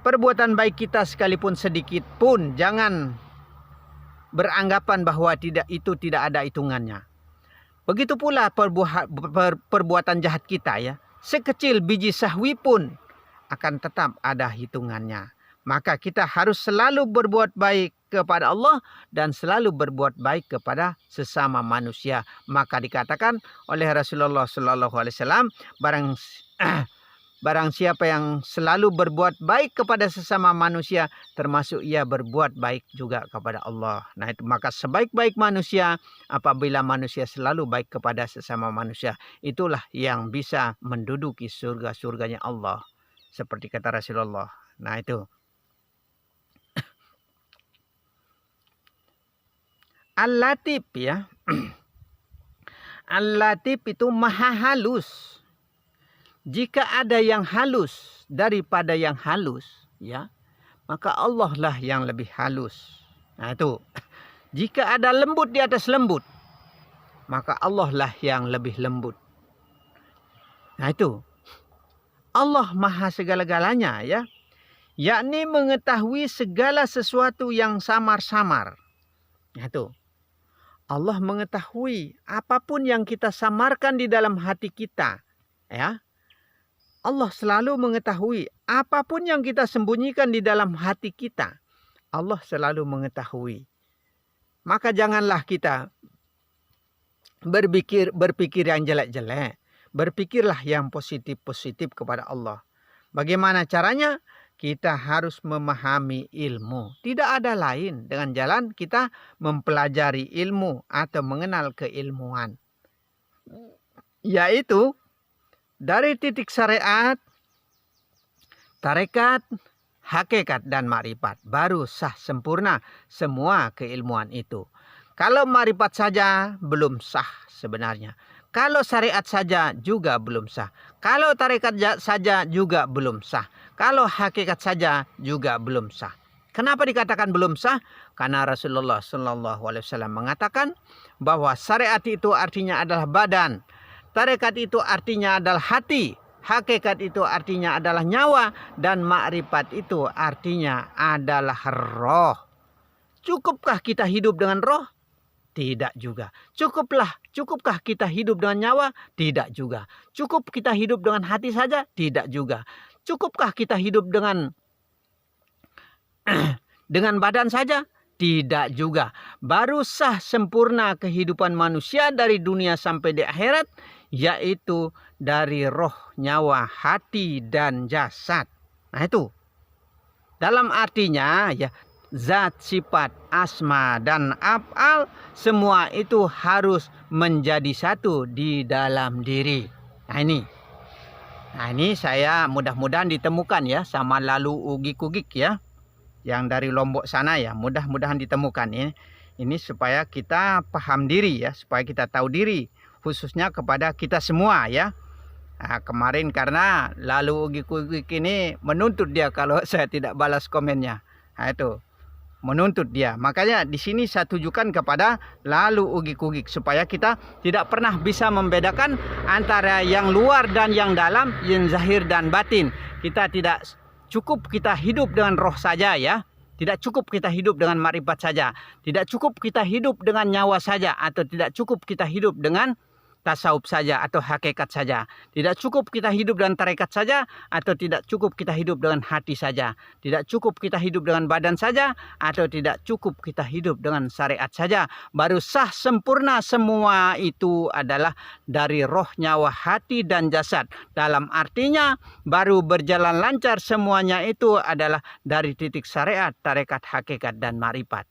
perbuatan baik kita sekalipun sedikit pun jangan beranggapan bahwa tidak ada hitungannya. Begitu pula perbuatan jahat kita ya. Sekecil biji sahwi pun akan tetap ada hitungannya. Maka kita harus selalu berbuat baik kepada Allah dan selalu berbuat baik kepada sesama manusia. Maka dikatakan oleh Rasulullah SAW, barang siapa yang selalu berbuat baik kepada sesama manusia, termasuk ia berbuat baik juga kepada Allah. Nah, itu maka sebaik-baik manusia apabila manusia selalu baik kepada sesama manusia, itulah yang bisa menduduki surga-surganya Allah. Seperti kata Rasulullah. Nah, itu. Al-Latif ya. Al-Latif itu maha halus. Jika ada yang halus daripada yang halus, ya, maka Allah lah yang lebih halus. Nah, itu. Jika ada lembut di atas lembut, maka Allah lah yang lebih lembut. Nah, itu. Allah maha segala-galanya ya. Yakni mengetahui segala sesuatu yang samar-samar. Nah, itu. Allah mengetahui apapun yang kita samarkan di dalam hati kita. Ya. Allah selalu mengetahui apapun yang kita sembunyikan di dalam hati kita. Allah selalu mengetahui. Maka janganlah kita berpikir yang jelek-jelek. Berpikirlah yang positif-positif kepada Allah. Bagaimana caranya? Kita harus memahami ilmu. Tidak ada lain dengan jalan kita mempelajari ilmu atau mengenal keilmuan. Yaitu dari titik syariat, tarekat, hakikat, dan makrifat. Baru sah sempurna semua keilmuan itu. Kalau makrifat saja belum sah sebenarnya. Kalau syariat saja juga belum sah. Kalau tarekat saja juga belum sah. Kalau hakikat saja juga belum sah. Kenapa dikatakan belum sah? Karena Rasulullah SAW mengatakan bahwa syariat itu artinya adalah badan. Tarekat itu artinya adalah hati. Hakikat itu artinya adalah nyawa. Dan makrifat itu artinya adalah roh. Cukupkah kita hidup dengan roh? Tidak juga. Cukupkah kita hidup dengan nyawa? Tidak juga. Cukup kita hidup dengan hati saja? Tidak juga. Cukupkah kita hidup dengan badan saja? Tidak juga. Baru sah sempurna kehidupan manusia dari dunia sampai di akhirat, yaitu dari roh, nyawa, hati, dan jasad. Nah itu. Dalam artinya ya, zat, sifat, asma, dan af'al, semua itu harus menjadi satu di dalam diri. Nah ini saya mudah-mudahan ditemukan ya sama lalu ugik-ugik ya. Yang dari Lombok sana ya, mudah-mudahan ditemukan ya. Ini supaya kita paham diri ya, supaya kita tahu diri, khususnya kepada kita semua ya. Nah, kemarin karena lalu ugik-ugik ini menuntut dia kalau saya tidak balas komennya. Nah, itu menuntut dia. Makanya di sini saya tujukan kepada lalu ugik-ugik supaya kita tidak pernah bisa membedakan antara yang luar dan yang dalam, yang zahir dan batin. Kita tidak cukup kita hidup dengan roh saja ya. Tidak cukup kita hidup dengan makrifat saja. Tidak cukup kita hidup dengan nyawa saja. Atau tidak cukup kita hidup dengan tasawuf saja atau hakikat saja. Tidak cukup kita hidup dengan tarekat saja. Atau tidak cukup kita hidup dengan hati saja. Tidak cukup kita hidup dengan badan saja. Atau tidak cukup kita hidup dengan syariat saja. Baru sah sempurna semua itu adalah dari roh, nyawa, hati, dan jasad. Dalam artinya baru berjalan lancar semuanya itu adalah dari titik syariat, tarekat, hakikat, dan marifat.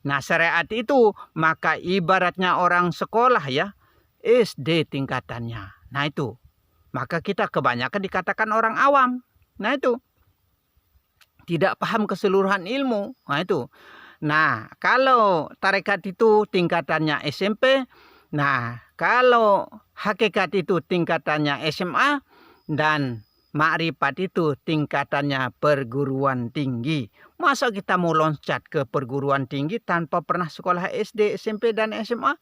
Nah syariat itu maka ibaratnya orang sekolah ya. SD tingkatannya. Nah itu. Maka kita kebanyakan dikatakan orang awam. Nah itu. Tidak paham keseluruhan ilmu. Nah itu. Nah kalau tarekat itu tingkatannya SMP. Nah kalau hakikat itu tingkatannya SMA. Dan makrifat itu tingkatannya perguruan tinggi. Masa kita mau loncat ke perguruan tinggi tanpa pernah sekolah SD, SMP, dan SMA?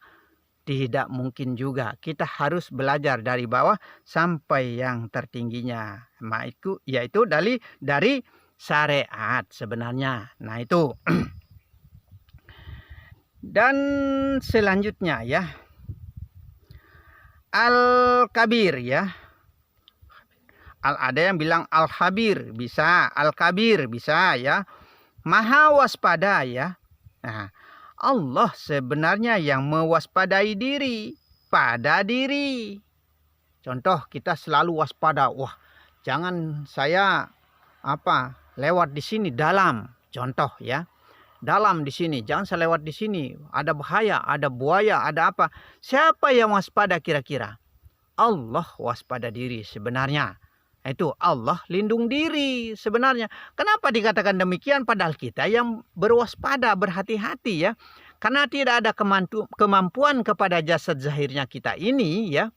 Tidak mungkin juga. Kita harus belajar dari bawah sampai yang tertingginya. Yaitu dari syariat sebenarnya. Nah itu. Dan selanjutnya ya. Al-Kabir ya. Ada yang bilang Al-Habir bisa. Al-Kabir bisa ya. Maha waspada ya. Nah. Allah sebenarnya yang mewaspadai diri pada diri. Contoh kita selalu waspada. Wah, jangan saya lewat di sini dalam. Contoh ya. Dalam di sini, jangan saya lewat di sini. Ada bahaya, ada buaya, ada apa. Siapa yang waspada kira-kira? Allah waspada diri sebenarnya. Itu Allah lindung diri sebenarnya. Kenapa dikatakan demikian padahal kita yang berwaspada, berhati-hati ya. Karena tidak ada kemampuan kepada jasad zahirnya kita ini ya.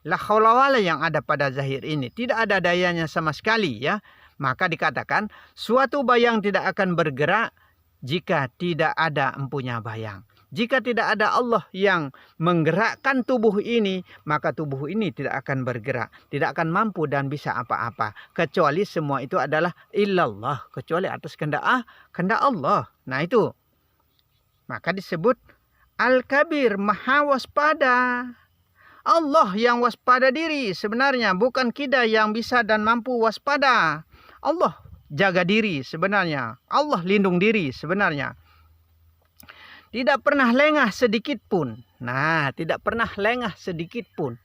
La haula wala yang ada pada zahir ini. Tidak ada dayanya sama sekali ya. Maka dikatakan suatu bayang tidak akan bergerak jika tidak ada empunya bayang. Jika tidak ada Allah yang menggerakkan tubuh ini, maka tubuh ini tidak akan bergerak. Tidak akan mampu dan bisa apa-apa. Kecuali semua itu adalah illallah. Kecuali atas kehendak Allah. Nah itu. Maka disebut Al-Kabir, maha waspada. Allah yang waspada diri sebenarnya. Bukan kita yang bisa dan mampu waspada. Allah jaga diri sebenarnya. Allah lindung diri sebenarnya. Tidak pernah lengah sedikit pun. Nah, tidak pernah lengah sedikit pun.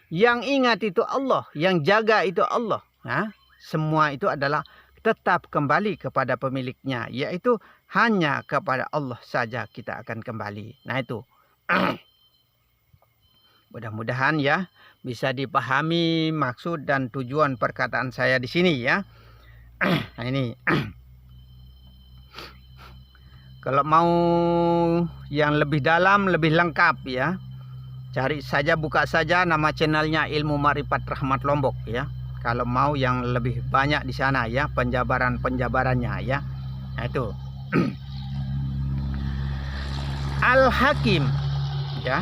Yang ingat itu Allah. Yang jaga itu Allah. Nah, semua itu adalah tetap kembali kepada pemiliknya. Yaitu hanya kepada Allah saja kita akan kembali. Nah, itu. Mudah-mudahan ya bisa dipahami maksud dan tujuan perkataan saya di sini ya. Nah, ini. Kalau mau yang lebih dalam, lebih lengkap ya, cari saja, buka saja nama channelnya Ilmu Marifat Rahmat Lombok ya. Kalau mau yang lebih banyak di sana ya, penjabarannya ya. Nah, itu. Al-Hakim ya.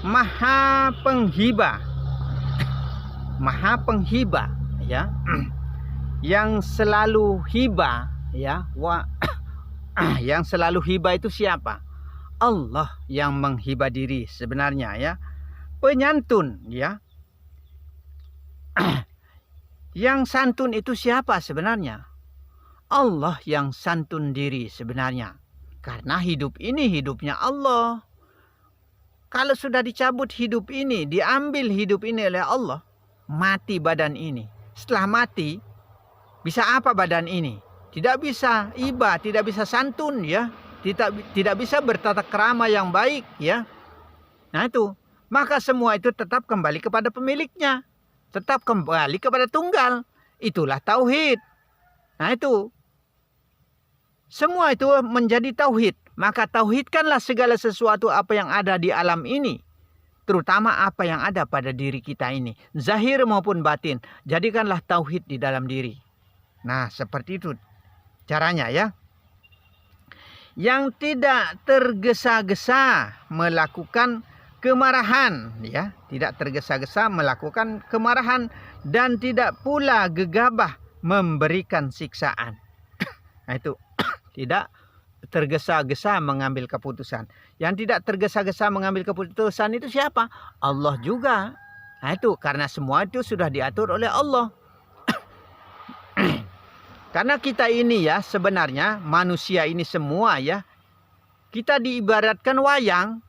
Maha penghibah. Maha penghibah ya. Yang selalu hibah ya. Yang selalu hibah itu siapa? Allah yang menghibah diri sebenarnya ya. Penyantun ya. Yang santun itu siapa sebenarnya? Allah yang santun diri sebenarnya. Karena hidup ini hidupnya Allah. Kalau sudah dicabut hidup ini, diambil hidup ini oleh Allah, mati badan ini. Setelah mati, bisa apa badan ini? Tidak bisa iba, tidak bisa santun ya. Tidak bisa bertata krama yang baik ya. Nah itu, maka semua itu tetap kembali kepada pemiliknya. Tetap kembali kepada tunggal. Itulah tauhid. Nah itu, semua itu menjadi tauhid. Maka tauhidkanlah segala sesuatu apa yang ada di alam ini. Terutama apa yang ada pada diri kita ini. Zahir maupun batin. Jadikanlah tauhid di dalam diri. Nah seperti itu caranya ya. Yang tidak tergesa-gesa melakukan kemarahan. Ya, tidak tergesa-gesa melakukan kemarahan. Dan tidak pula gegabah memberikan siksaan. Nah itu tidak tergesa-gesa mengambil keputusan. Yang tidak tergesa-gesa mengambil keputusan itu siapa? Allah juga. Nah itu karena semua itu sudah diatur oleh Allah. Karena kita ini ya sebenarnya manusia ini semua ya. Kita diibaratkan wayang.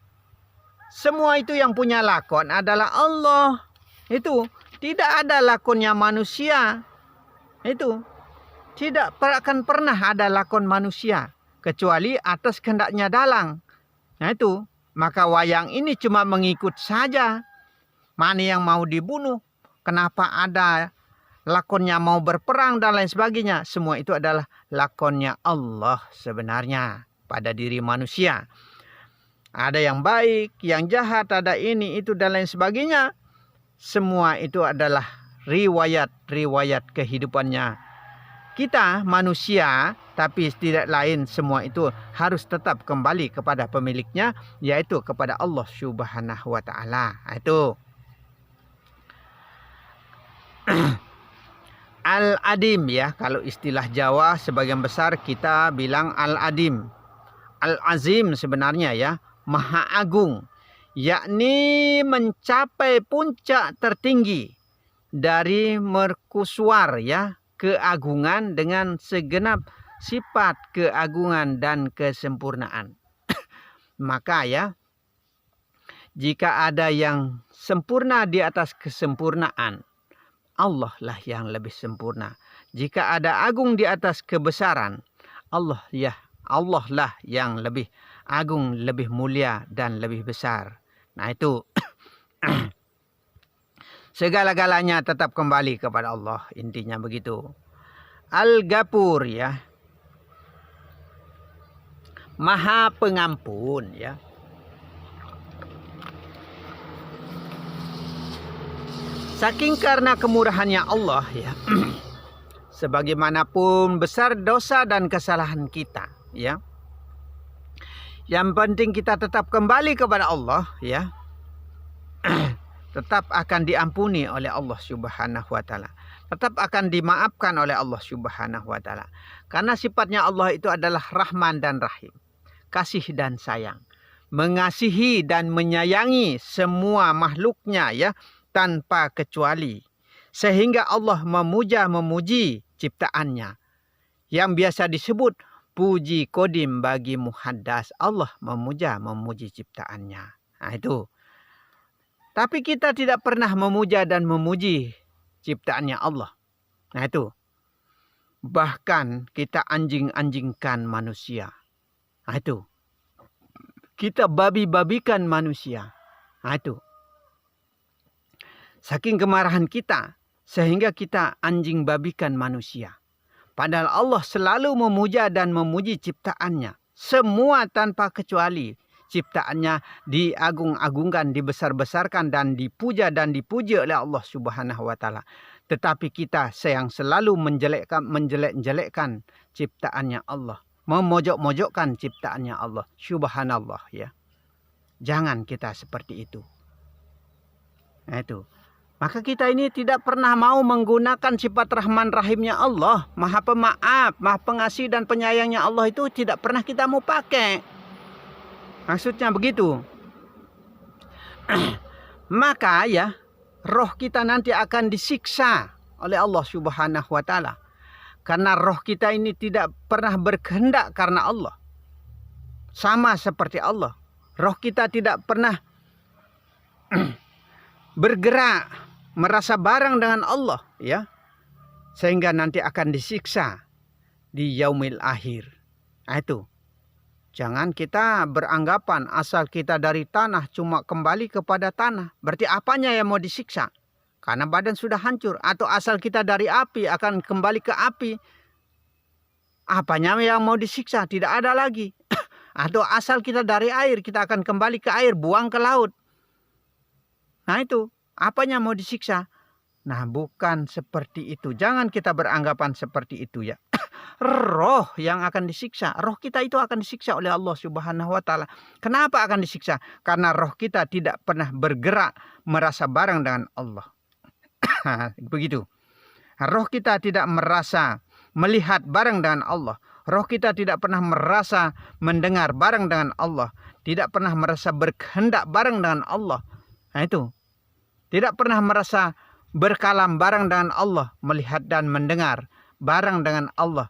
Semua itu yang punya lakon adalah Allah. Itu tidak ada lakonnya manusia. Itu tidak akan pernah ada lakon manusia. Kecuali atas kehendaknya dalang. Nah itu, maka wayang ini cuma mengikut saja. Mana yang mau dibunuh, kenapa ada lakonnya mau berperang dan lain sebagainya. Semua itu adalah lakonnya Allah sebenarnya pada diri manusia. Ada yang baik, yang jahat, ada ini, itu dan lain sebagainya. Semua itu adalah riwayat-riwayat kehidupannya. Kita manusia, tapi tidak lain semua itu harus tetap kembali kepada pemiliknya, yaitu kepada Allah Subhanahu wa Ta'ala. Itu Al-Adim ya, kalau istilah Jawa sebagian besar kita bilang Al-Adim. Al-Azim sebenarnya ya, Maha Agung, yakni mencapai puncak tertinggi dari merkuswar ya, keagungan dengan segenap sifat keagungan dan kesempurnaan. Maka ya, jika ada yang sempurna di atas kesempurnaan, Allah lah yang lebih sempurna. Jika ada agung di atas kebesaran, Allah lah yang lebih agung, lebih mulia dan lebih besar. Nah itu segala-galanya tetap kembali kepada Allah. Intinya begitu. Al-Ghafur ya. Maha pengampun ya. Saking karena kemurahannya Allah ya. Sebagaimanapun besar dosa dan kesalahan kita ya. Yang penting kita tetap kembali kepada Allah ya. Tetap akan diampuni oleh Allah Subhanahu wa Ta'ala. Tetap akan dimaafkan oleh Allah Subhanahu wa Ta'ala. Karena sifatnya Allah itu adalah Rahman dan Rahim. Kasih dan sayang. Mengasihi dan menyayangi semua makhluknya ya, tanpa kecuali. Sehingga Allah memuji ciptaannya. Yang biasa disebut puji kodim bagi muhaddas. Allah memuji ciptaannya. Nah itu. Tapi kita tidak pernah memuja dan memuji ciptaannya Allah. Nah itu. Bahkan kita anjing-anjingkan manusia. Nah itu. Kita babi-babikan manusia. Nah itu. Saking kemarahan kita. Sehingga kita anjing babikan manusia. Padahal Allah selalu memuja dan memuji ciptaannya. Semua tanpa kecuali. Ciptaannya diagung-agungkan, dibesar-besarkan dan dipuja dan dipuji oleh Allah Subhanahu wa Ta'ala. Tetapi kita yang selalu menjelek-jelekkan ciptaannya Allah. Memojok-mojokkan ciptaannya Allah. Subhanallah ya. Jangan kita seperti itu. Nah itu. Maka kita ini tidak pernah mau menggunakan sifat Rahman Rahimnya Allah. Maha pemaaf, maha pengasih dan penyayangnya Allah itu tidak pernah kita mau pakai. Maksudnya begitu. Maka ya, roh kita nanti akan disiksa oleh Allah Subhanahu wa Ta'ala. Karena roh kita ini tidak pernah berkehendak karena Allah. sama seperti Allah. Roh kita tidak pernah bergerak merasa bareng dengan Allah, ya, sehingga nanti akan disiksa di yaumil akhir. Nah, itu jangan kita beranggapan asal kita dari tanah cuma kembali kepada tanah, berarti apanya yang mau disiksa karena badan sudah hancur, atau asal kita dari api akan kembali ke api, apanya yang mau disiksa, tidak ada lagi. Atau asal kita dari air, kita akan kembali ke air, buang ke laut. Nah itu, apanya mau disiksa? Nah bukan seperti itu. Jangan kita beranggapan seperti itu ya. Roh yang akan disiksa. Roh kita itu akan disiksa oleh Allah Subhanahu wa Ta'ala. Kenapa akan disiksa? Karena roh kita tidak pernah bergerak merasa bareng dengan Allah. Begitu. Roh kita tidak merasa melihat bareng dengan Allah. Roh kita tidak pernah merasa mendengar bareng dengan Allah. Tidak pernah merasa berkehendak bareng dengan Allah. Nah itu. Tidak pernah merasa berkalam bareng dengan Allah. Melihat dan mendengar bareng dengan Allah.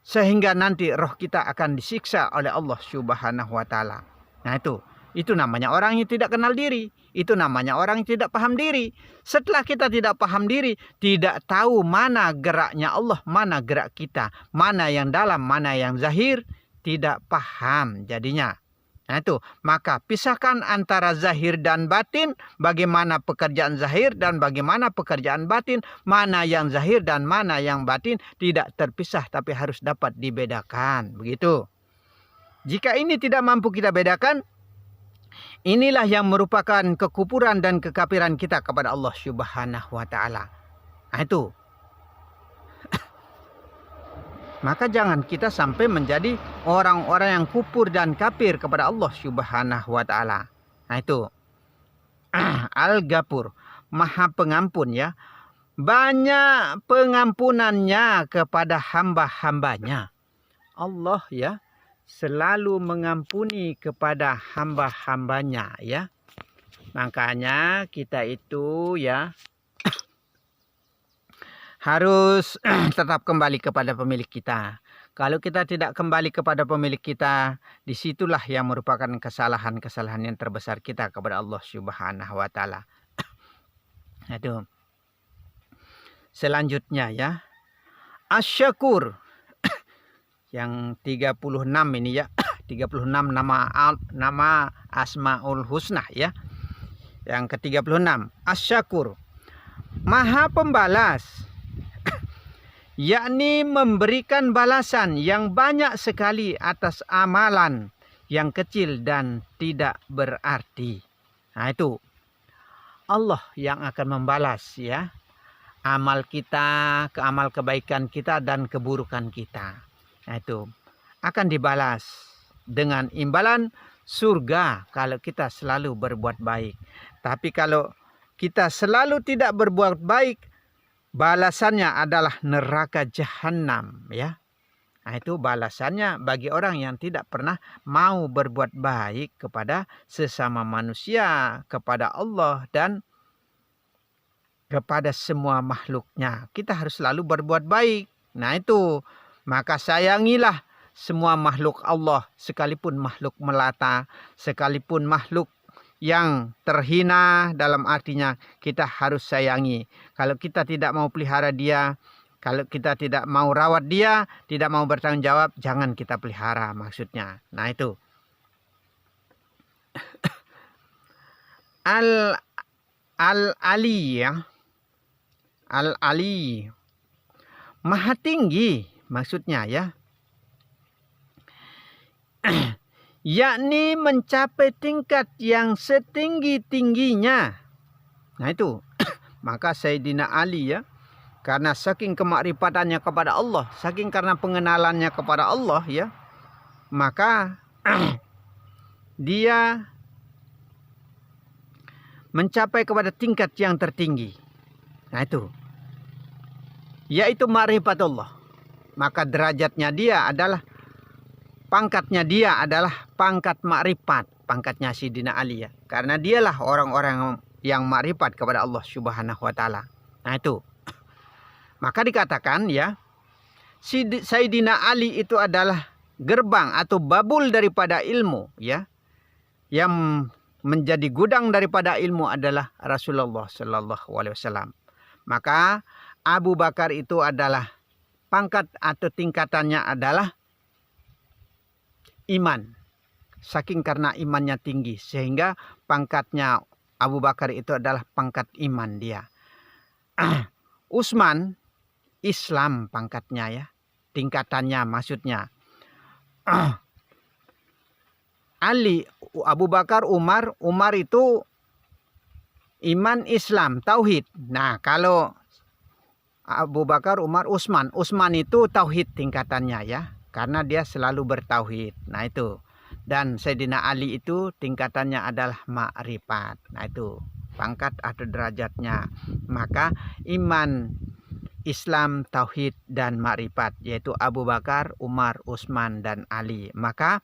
Sehingga nanti roh kita akan disiksa oleh Allah Subhanahu wa Ta'ala. Nah itu. Itu namanya orang yang tidak kenal diri. Itu namanya orang yang tidak paham diri. Setelah kita tidak paham diri, tidak tahu mana geraknya Allah, mana gerak kita, mana yang dalam, mana yang zahir, tidak paham jadinya. Nah itu, maka pisahkan antara zahir dan batin, bagaimana pekerjaan zahir dan bagaimana pekerjaan batin, mana yang zahir dan mana yang batin, tidak terpisah tapi harus dapat dibedakan. Begitu. Jika ini tidak mampu kita bedakan, inilah yang merupakan kekufuran dan kekafiran kita kepada Allah Subhanahu wa Ta'ala. Nah itu. Maka jangan kita sampai menjadi orang-orang yang kufur dan kafir kepada Allah Subhanahu wa Ta'ala. Nah itu. Al-Ghafur, Maha Pengampun ya. Banyak pengampunannya kepada hamba-hambanya. Allah ya. Selalu mengampuni kepada hamba-hambanya ya. Makanya kita itu ya harus tetap kembali kepada pemilik kita. Kalau kita tidak kembali kepada pemilik kita, disitulah yang merupakan kesalahan-kesalahan yang terbesar kita kepada Allah Subhanahu wa Ta'ala. Aduh. Selanjutnya ya, Asy-Syakur. Yang 36 ini ya. 36 nama Asmaul Husna ya. Yang ke-36, Asy-Syakur, Maha Pembalas. Yakni memberikan balasan yang banyak sekali atas amalan yang kecil dan tidak berarti. Nah itu. Allah yang akan membalas ya. Amal kita, amal kebaikan kita dan keburukan kita. Nah itu akan dibalas dengan imbalan surga kalau kita selalu berbuat baik. Tapi kalau kita selalu tidak berbuat baik, balasannya adalah neraka jahanam ya. Nah itu balasannya bagi orang yang tidak pernah mau berbuat baik kepada sesama manusia, kepada Allah dan kepada semua makhluknya. Kita harus selalu berbuat baik. Nah itu. Maka sayangilah semua makhluk Allah, sekalipun makhluk melata, sekalipun makhluk yang terhina, dalam artinya kita harus sayangi. Kalau kita tidak mau pelihara dia, kalau kita tidak mau rawat dia, tidak mau bertanggung jawab, jangan kita pelihara maksudnya. Nah itu. Al-Ali ya. Al-Ali. Maha tinggi. Maksudnya ya. Yakni mencapai tingkat yang setinggi-tingginya. Nah itu. Maka Sayyidina Ali ya. Karena saking kemakrifatannya kepada Allah. Saking karena pengenalannya kepada Allah ya. Maka dia mencapai kepada tingkat yang tertinggi. Nah itu. Yaitu ma'rifatullah. Maka derajatnya dia adalah, pangkatnya dia adalah pangkat makrifat, pangkatnya Sayyidina Ali ya. Karena dialah orang-orang yang makrifat kepada Allah Subhanahu wa Ta'ala. Nah itu. Maka dikatakan ya, Sayyidina Ali itu adalah gerbang atau babul daripada ilmu, ya, yang menjadi gudang daripada ilmu adalah Rasulullah Sallallahu Alaihi Wasallam. Maka Abu Bakar itu adalah pangkat atau tingkatannya adalah iman. Saking karena imannya tinggi sehingga pangkatnya Abu Bakar itu adalah pangkat iman dia. Utsman Islam pangkatnya, ya, tingkatannya maksudnya. Ali, Abu Bakar, Umar itu iman, Islam, tauhid. Nah, kalau Abu Bakar, Umar, Utsman itu tauhid tingkatannya, ya, karena dia selalu bertauhid. Nah, itu. Dan Sayyidina Ali itu tingkatannya adalah ma'rifat. Nah, itu pangkat atau derajatnya. Maka iman, Islam, tauhid, dan ma'rifat, yaitu Abu Bakar, Umar, Utsman, dan Ali. Maka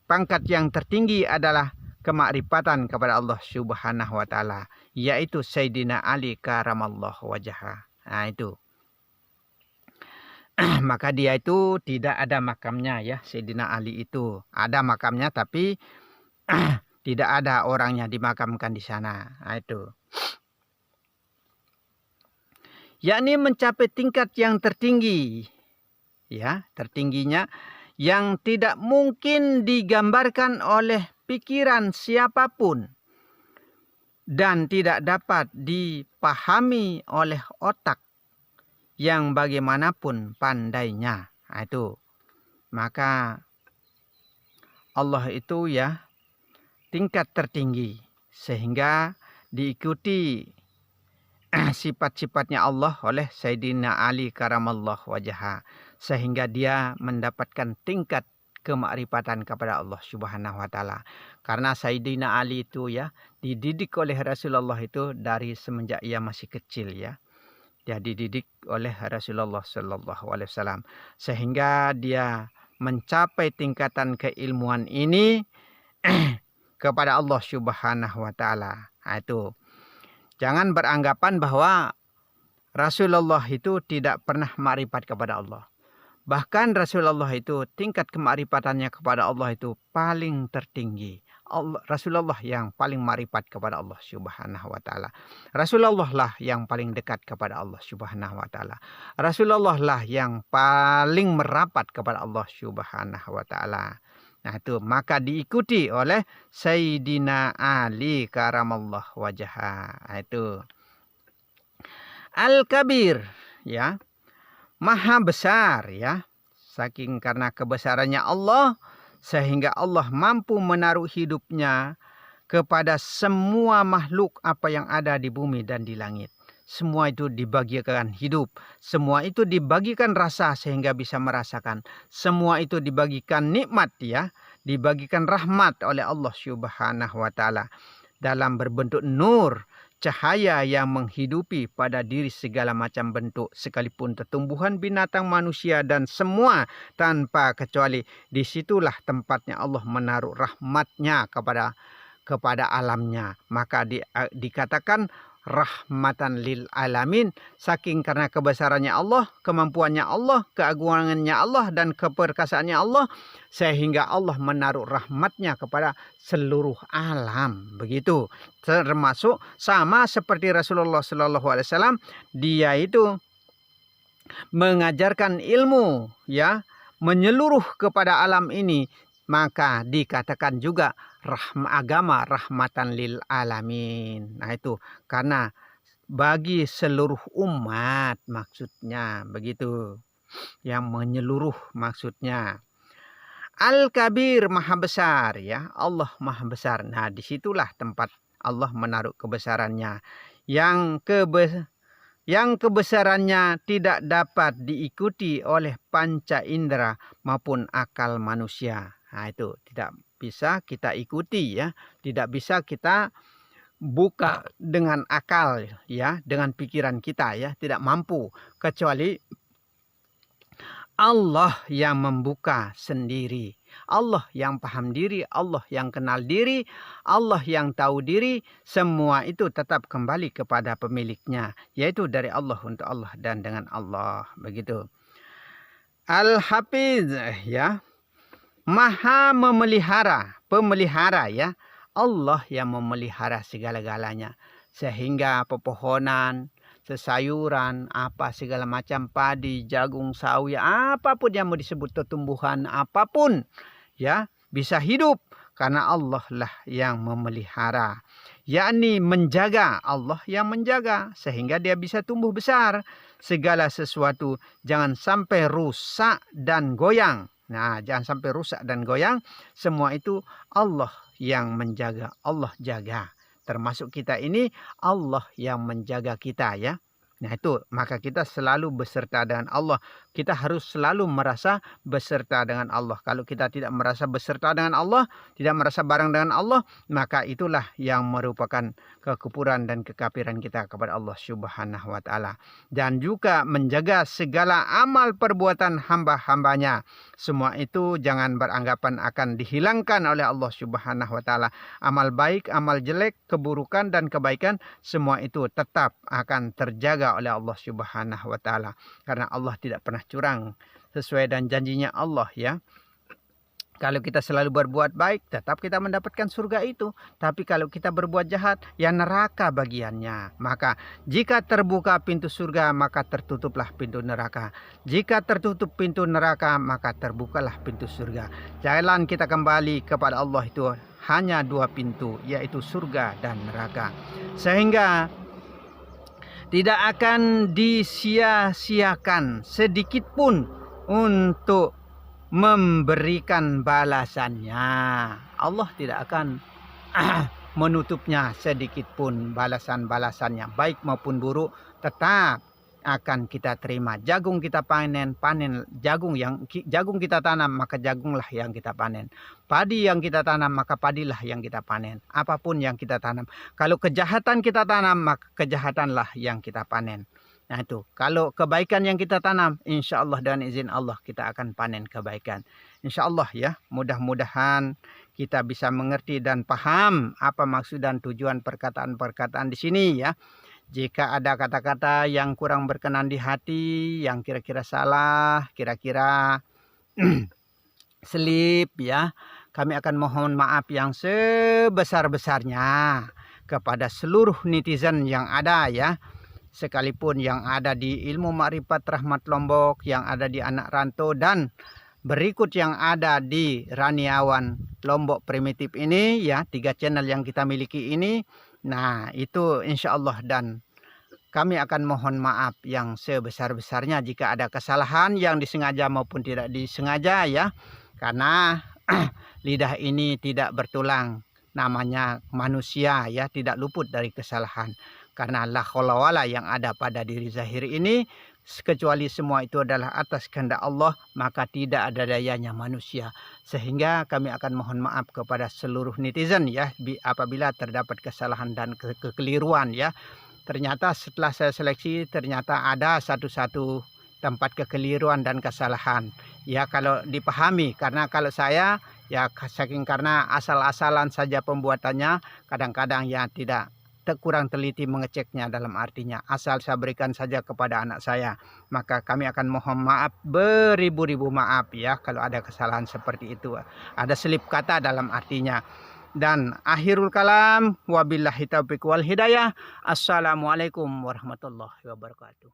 pangkat yang tertinggi adalah kemakrifatan kepada Allah Subhanahu wa taala, yaitu Sayyidina Ali karamallahu wajhah. Nah, itu. Maka dia itu tidak ada makamnya, ya, Sayyidina Ali itu. Ada makamnya tapi tidak ada orangnya dimakamkan di sana. Nah, itu. Yakni mencapai tingkat yang tertinggi, ya, tertingginya yang tidak mungkin digambarkan oleh pikiran siapapun dan tidak dapat dipahami oleh otak yang bagaimanapun pandainya. Nah, itu. Maka Allah itu, ya, tingkat tertinggi sehingga diikuti sifat-sifatnya Allah oleh Sayyidina Ali karamallahu wajhah, sehingga dia mendapatkan tingkat kemakrifatan kepada Allah Subhanahu wa taala. Karena Sayyidina Ali itu, ya, dididik oleh Rasulullah itu dari semenjak ia masih kecil, ya. Dia dididik oleh Rasulullah Sallallahu Alaihi Wasallam sehingga dia mencapai tingkatan keilmuan ini kepada Allah Subhanahu wa taala. Nah, itu. Jangan beranggapan bahwa Rasulullah itu tidak pernah makrifat kepada Allah. Bahkan Rasulullah itu tingkat kemarifatannya kepada Allah itu paling tertinggi. Rasulullah yang paling makrifat kepada Allah Subhanahu wa taala. Rasulullah lah yang paling dekat kepada Allah Subhanahu wa taala. Rasulullah lah yang paling merapat kepada Allah Subhanahu wa taala. Nah, itu. Maka diikuti oleh Sayyidina Ali karamallahu wajhah. Nah, itu. Al-Kabir, ya, maha besar, ya. Saking karena kebesarannya Allah sehingga Allah mampu menaruh hidupnya kepada semua makhluk apa yang ada di bumi dan di langit. Semua itu dibagikan hidup. Semua itu dibagikan rasa sehingga bisa merasakan. Semua itu dibagikan nikmat, ya. Dibagikan rahmat oleh Allah Subhanahu wa taala dalam berbentuk nur, cahaya yang menghidupi pada diri segala macam bentuk, sekalipun tumbuhan, binatang, manusia, dan semua tanpa kecuali. Disitulah tempatnya Allah menaruh rahmatnya kepada alamnya. Maka dikatakan rahmatan lil alamin, saking karena kebesarannya Allah, kemampuannya Allah, keagungannya Allah, dan keperkasaannya Allah, sehingga Allah menaruh rahmatnya kepada seluruh alam. Begitu. Termasuk sama seperti Rasulullah Sallallahu Alaihi Wasallam, dia itu mengajarkan ilmu, ya, menyeluruh kepada alam ini. Maka dikatakan juga agama rahmatan lil alamin. Nah, itu karena bagi seluruh umat maksudnya, begitu. Yang menyeluruh maksudnya. Al-Kabir, maha besar, ya. Allah maha besar. Nah, disitulah tempat Allah menaruh kebesarannya. Yang kebesarannya tidak dapat diikuti oleh panca indera maupun akal manusia. Nah, itu tidak bisa kita ikuti, ya. Tidak bisa kita buka dengan akal, ya, dengan pikiran kita, ya. Tidak mampu kecuali Allah yang membuka sendiri. Allah yang paham diri, Allah yang kenal diri, Allah yang tahu diri. Semua itu tetap kembali kepada pemiliknya, yaitu dari Allah untuk Allah dan dengan Allah. Begitu. Al-Hafiz ya, Maha memelihara, pemelihara ya. Allah yang memelihara segala-galanya. Sehingga pepohonan, sesayuran, apa segala macam padi, jagung, sawi, apapun yang mau disebut tumbuhan apapun ya bisa hidup karena Allah lah yang memelihara. Yakni menjaga, Allah yang menjaga sehingga dia bisa tumbuh besar. Segala sesuatu jangan sampai rusak dan goyang. Nah, jangan sampai rusak dan goyang. Semua itu Allah yang menjaga, Allah jaga. Termasuk kita ini Allah yang menjaga kita ya. Nah itu, maka kita selalu beserta dengan Allah. Kita harus selalu merasa beserta dengan Allah. Kalau kita tidak merasa beserta dengan Allah, tidak merasa bareng dengan Allah, maka itulah yang merupakan kekufuran dan kekafiran kita kepada Allah Subhanahu wa taala. Dan juga menjaga segala amal perbuatan hamba-hambanya. Semua itu jangan beranggapan akan dihilangkan oleh Allah Subhanahu wa taala. Amal baik, amal jelek, keburukan dan kebaikan, semua itu tetap akan terjaga oleh Allah Subhanahu wa taala karena Allah tidak pernah curang sesuai dan janjinya Allah ya. Kalau kita selalu berbuat baik, tetap kita mendapatkan surga itu. Tapi kalau kita berbuat jahat, ya neraka bagiannya. Maka jika terbuka pintu surga, maka tertutuplah pintu neraka. Jika tertutup pintu neraka, maka terbukalah pintu surga. Jalan kita kembali kepada Allah itu hanya dua pintu, yaitu surga dan neraka. Sehingga tidak akan disia-siakan sedikit pun untuk memberikan balasannya. Allah tidak akan menutupnya sedikit pun balasan-balasannya. Baik maupun buruk tetap akan kita terima. Jagung kita panen jagung kita tanam, maka jagunglah yang kita panen. Padi yang kita tanam, maka padilah yang kita panen. Apapun yang kita tanam. Kalau kejahatan kita tanam, maka kejahatanlah yang kita panen. Nah itu, kalau kebaikan yang kita tanam, insya Allah dan izin Allah kita akan panen kebaikan. Insya Allah ya, mudah-mudahan kita bisa mengerti dan paham apa maksud dan tujuan perkataan-perkataan di sini ya. Jika ada kata-kata yang kurang berkenan di hati, yang kira-kira salah, kira-kira selip ya, kami akan mohon maaf yang sebesar-besarnya kepada seluruh netizen yang ada ya. Sekalipun yang ada di Ilmu Makrifat Rahmat Lombok, yang ada di Anak Rantau, dan berikut yang ada di Raniawan Lombok Primitif ini ya, 3 channel yang kita miliki ini. Nah itu insya Allah, dan kami akan mohon maaf yang sebesar-besarnya jika ada kesalahan yang disengaja maupun tidak disengaja ya, karena lidah ini tidak bertulang, namanya manusia ya, tidak luput dari kesalahan. Karena la haula wala yang ada pada diri Zahir ini, kecuali semua itu adalah atas kehendak Allah, maka tidak ada dayanya manusia. Sehingga kami akan mohon maaf kepada seluruh netizen ya, apabila terdapat kesalahan dan kekeliruan ya. Ternyata setelah saya seleksi, ternyata ada satu tempat kekeliruan dan kesalahan. Ya kalau dipahami, karena kalau saya ya saking karena asal-asalan saja pembuatannya, kadang-kadang ya tidak kurang teliti mengeceknya, dalam artinya asal saya berikan saja kepada anak saya, maka kami akan mohon maaf beribu-ribu maaf ya kalau ada kesalahan seperti itu, ada selip kata dalam artinya. Dan akhirul kalam, wabillahi taufiq wal hidayah. Assalamualaikum warahmatullahi wabarakatuh.